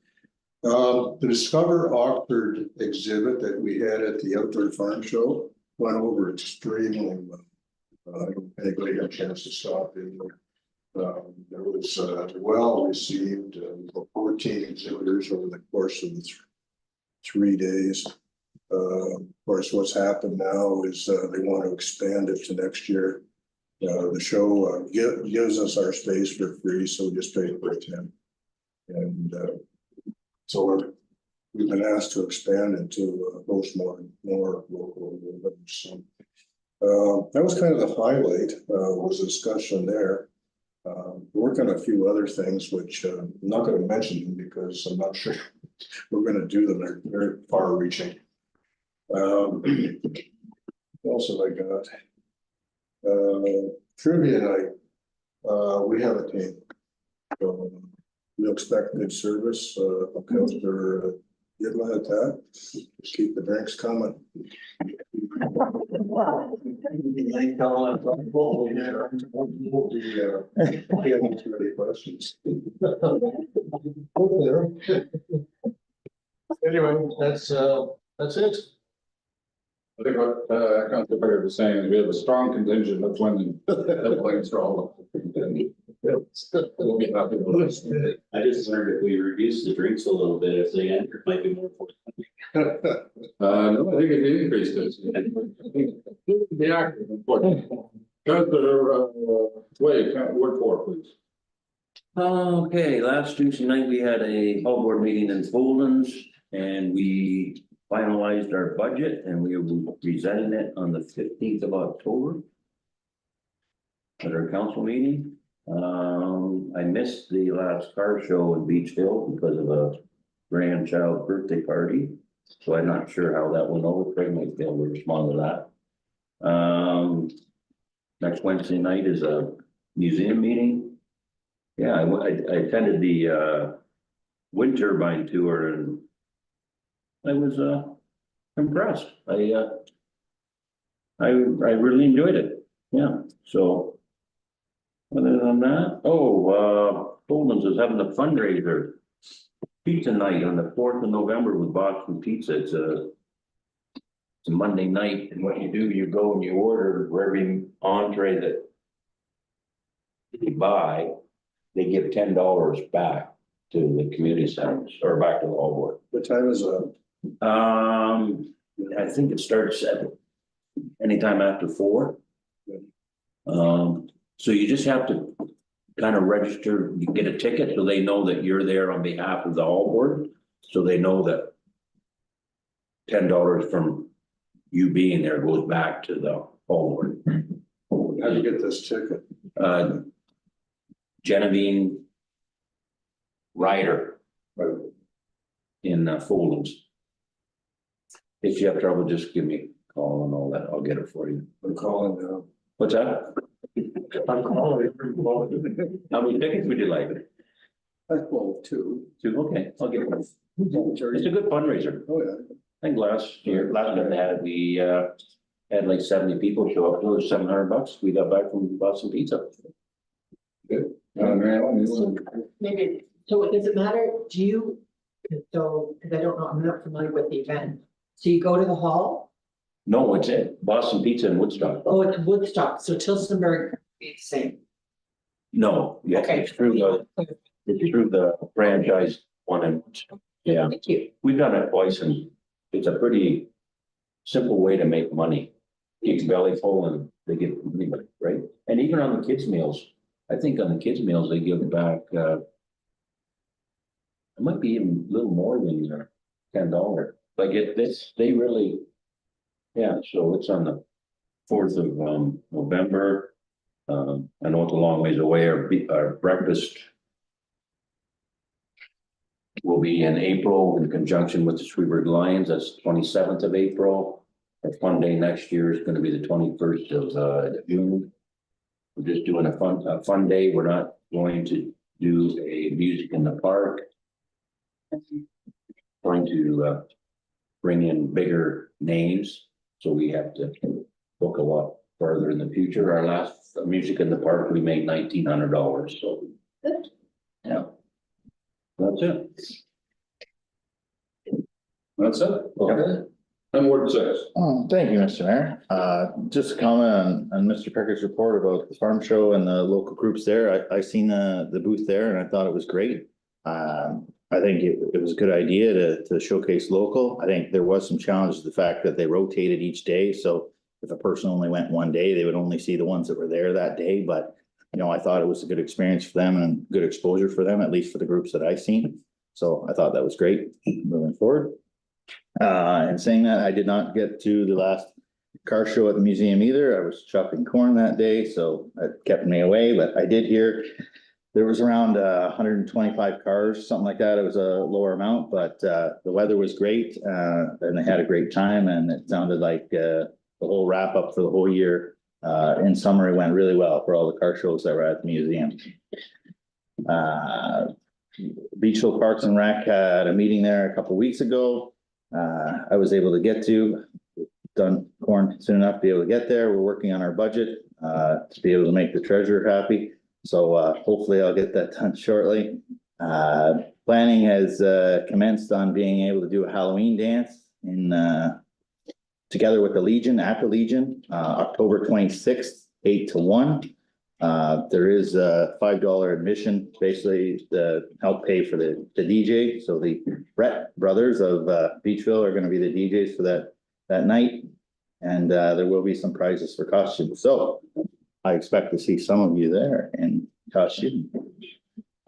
The Discover Oxford exhibit that we had at the Outdoor Farm Show went over extremely well. I don't think anybody got a chance to stop in. There was well received, 14 exhibitors over the course of the 3 days. Of course, what's happened now is they want to expand it to next year. The show gives us our space for free, so we just pay for attend. And so we've been asked to expand it to host more local events. So that was kind of the highlight, was a discussion there. Working on a few other things, which I'm not going to mention them because I'm not sure we're going to do them. They're very far reaching. What else have I got? Trivia night. We have a team. So we expect good service. Councillor Gidla at that. Just keep the drinks coming. Questions. Anyway, that's it. I think what Councilor Becker was saying is we have a strong contingent of women that plays for all of them. We'll be happy with this. I just wondered if we reduce the drinks a little bit, if they enter, it might be more forthcoming. No, I think it increased it. The active, important. Councilor Wade, Ward 4, please. Okay, last Tuesday night, we had a whole board meeting in Foldens and we finalized our budget and we will be presenting it on the 15th of October at our council meeting. I missed the last car show in Beachville because of a grandchild's birthday party. So I'm not sure how that went over. Craig might be able to respond to that. Next Wednesday night is a museum meeting. Yeah, I attended the wind turbine tour and I was impressed. I really enjoyed it. Yeah, so. Other than that, Coleman's is having a fundraiser. Pizza night on the 4th of November with Boston Pizza. It's a Monday night, and what you do, you go and you order for every entree that you buy, they give $10 back to the community centers or back to the hall board. What time is it? I think it starts at anytime after 4. So you just have to kind of register, you get a ticket so they know that you're there on behalf of the hall board. So they know that $10 from you being there goes back to the hall board. How do you get this ticket? Genevieve Ryder in Foldings. If you have trouble, just give me a call and all that. I'll get it for you. I'm calling now. What's that? I'm calling. How many tickets would you like? Well, 2. Okay, I'll get one. It's a good fundraiser. Oh, yeah. I think last year we had like 70 people show up. It was $700 we got back from Boston Pizza. Good. Mary Ellen, you want- Maybe, so does it matter, do you, so, because I don't know, I'm not familiar with the event. So you go to the hall? No, it's it. Boston Pizza in Woodstock. Oh, it's Woodstock, so Tillsonburg is the same. No, yeah, Okay. it's through the franchise one in Woodstock. Yeah, Thank you. we've done it twice and it's a pretty simple way to make money. Keep your belly full and they get money back, right? And even on the kids' meals, I think on the kids' meals, they give back, it might be even a little more than $10. Like they really, yeah, so it's on the 4th of November. I know it's a long ways away. Our breakfast will be in April in conjunction with the Sweetburg Lions. That's 27th of April. Our fun day next year is going to be the 21st of June. We're just doing a fun day. We're not going to do a music in the park. Going to bring in bigger names, so we have to book a lot further in the future. Our last music in the park, we made $1,900, so. Good. Yeah. That's it. That's it. Okay. And Ward 6. Thank you, Mr. Mayor. Just a comment on Mr. Pecker's report about the farm show and the local groups there. I seen the booth there and I thought it was great. I think it was a good idea to showcase local. I think there was some challenges, the fact that they rotated each day. So if a person only went one day, they would only see the ones that were there that day. But, you know, I thought it was a good experience for them and good exposure for them, at least for the groups that I've seen. So I thought that was great moving forward. And saying that, I did not get to the last car show at the museum either. I was chopping corn that day, so it kept me away, but I did hear there was around 125 cars, something like that. It was a lower amount, but the weather was great, and they had a great time, and it sounded like the whole wrap up for the whole year in summary went really well for all the car shows that were at the museum. Beachville Parks and Rec had a meeting there a couple weeks ago. I was able to get to, done corn soon enough to be able to get there. We're working on our budget to be able to make the treasurer happy. So hopefully I'll get that done shortly. Planning has commenced on being able to do a Halloween dance in together with the Legion at the Legion, October 26th, 8 to 1. There is a $5 admission, basically to help pay for the DJ. So the Brett brothers of Beachville are going to be the DJs for that night. And there will be some prizes for costumes. So I expect to see some of you there in costume.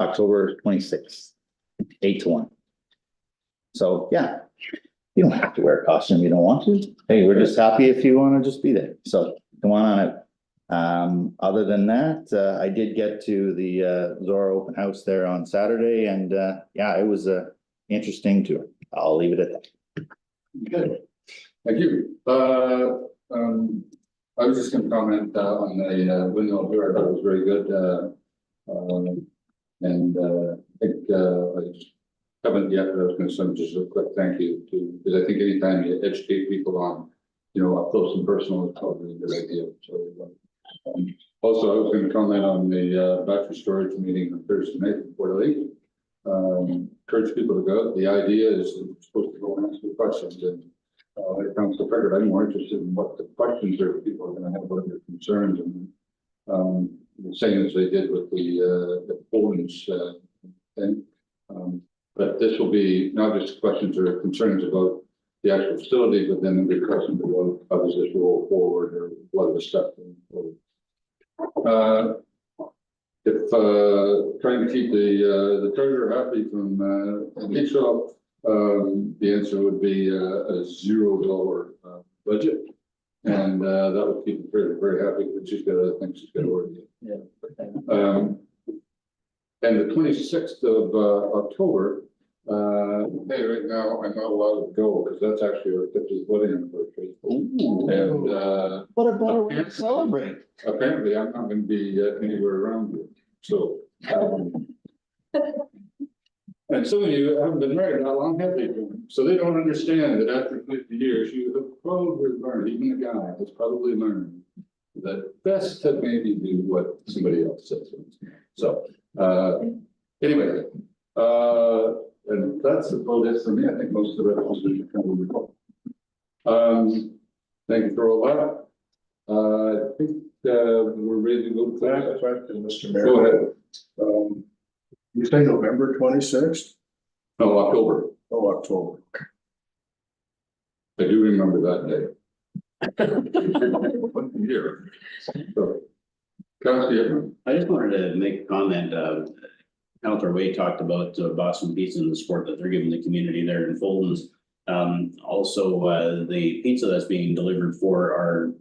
October 26th, 8 to 1. So yeah, you don't have to wear a costume if you don't want to. Hey, we're just happy if you want to just be there. So come on it. Other than that, I did get to the Zora open house there on Saturday, and yeah, it was a interesting tour. I'll leave it at that. Good. Thank you. I was just gonna comment on the windmill here, I thought it was very good, and I think I just haven't yet, but I was gonna send just a quick thank you to, because I think anytime you educate people on, you know, up close and personal, it's probably a good idea, so. Also, I was gonna comment on the battery storage meeting on Thursday night in Port Lake. Encourage people to go, the idea is that we're supposed to go and answer questions, and when it comes to Frederick, I'm more interested in what the questions are people are gonna have, what their concerns, and the same as they did with the Poland's thing. But this will be not just questions or concerns about the actual facility, but then the questions about how does this roll forward, or what are the steps going forward. If trying to keep the treasurer happy from Mitchell, the answer would be a $0 budget. And that would keep her very, very happy, but she's got other things she's got to work on. And the 26th of October, hey, right now, I'm not allowed to go because that's actually our 50th wedding anniversary. And What a better way to celebrate. apparently I'm not going to be anywhere around you, so. And some of you haven't been married that long, have they? So they don't understand that after 50 years, you have probably learned, even a guy has probably learned that best to maybe do what somebody else says. So, anyway, and that's about it for me. I think most of the rest is kind of thank you for all that. I think we're ready to go to Can I have a that. question, Mr. Mayor? Go ahead. You say November 26th? No, October. Oh, October. I do remember that day. What year? So, Councilor, I just wanted to make a comment, Counselor Wade talked about Boston Pizza and the support that they're giving the community there in Fulton's. Also, the pizza that's being delivered for our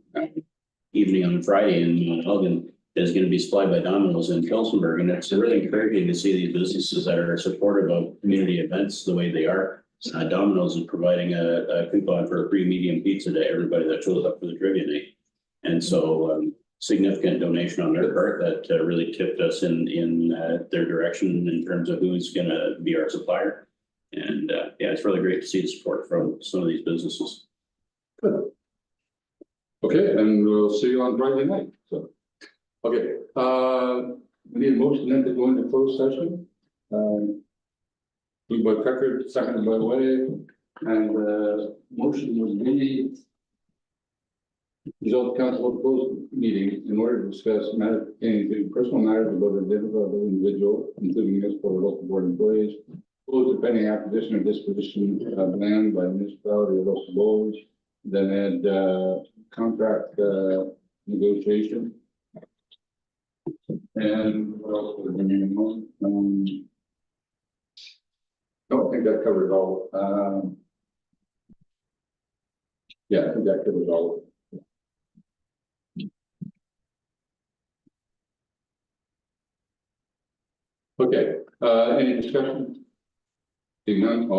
evening on Friday in Mount Elgin is going to be supplied by Domino's in Kelsenberg, and it's really encouraging to see these businesses that are supportive of community events the way they are. Domino's is providing a coupon for a free medium pizza to everybody that shows up for the trivia night. And so significant donation on their part that really tipped us in their direction in terms of who's going to be our supplier. And yeah, it's really great to see the support from some of these businesses. okay, and we'll see you on Friday night, so. Okay, we need a motion then to go into closed session. Moved by Pecker, seconded by Wade, and motion would be result council of closed meeting in order to discuss matters pertaining to personal matters about a difficult individual, including municipal or local board employees, close the pending acquisition or disposition of land by municipality or local boards, then add contract negotiation. And what else was the name on? Don't think that covers all. Yeah, I think that covers all. Okay, any discussion? Seeing none, all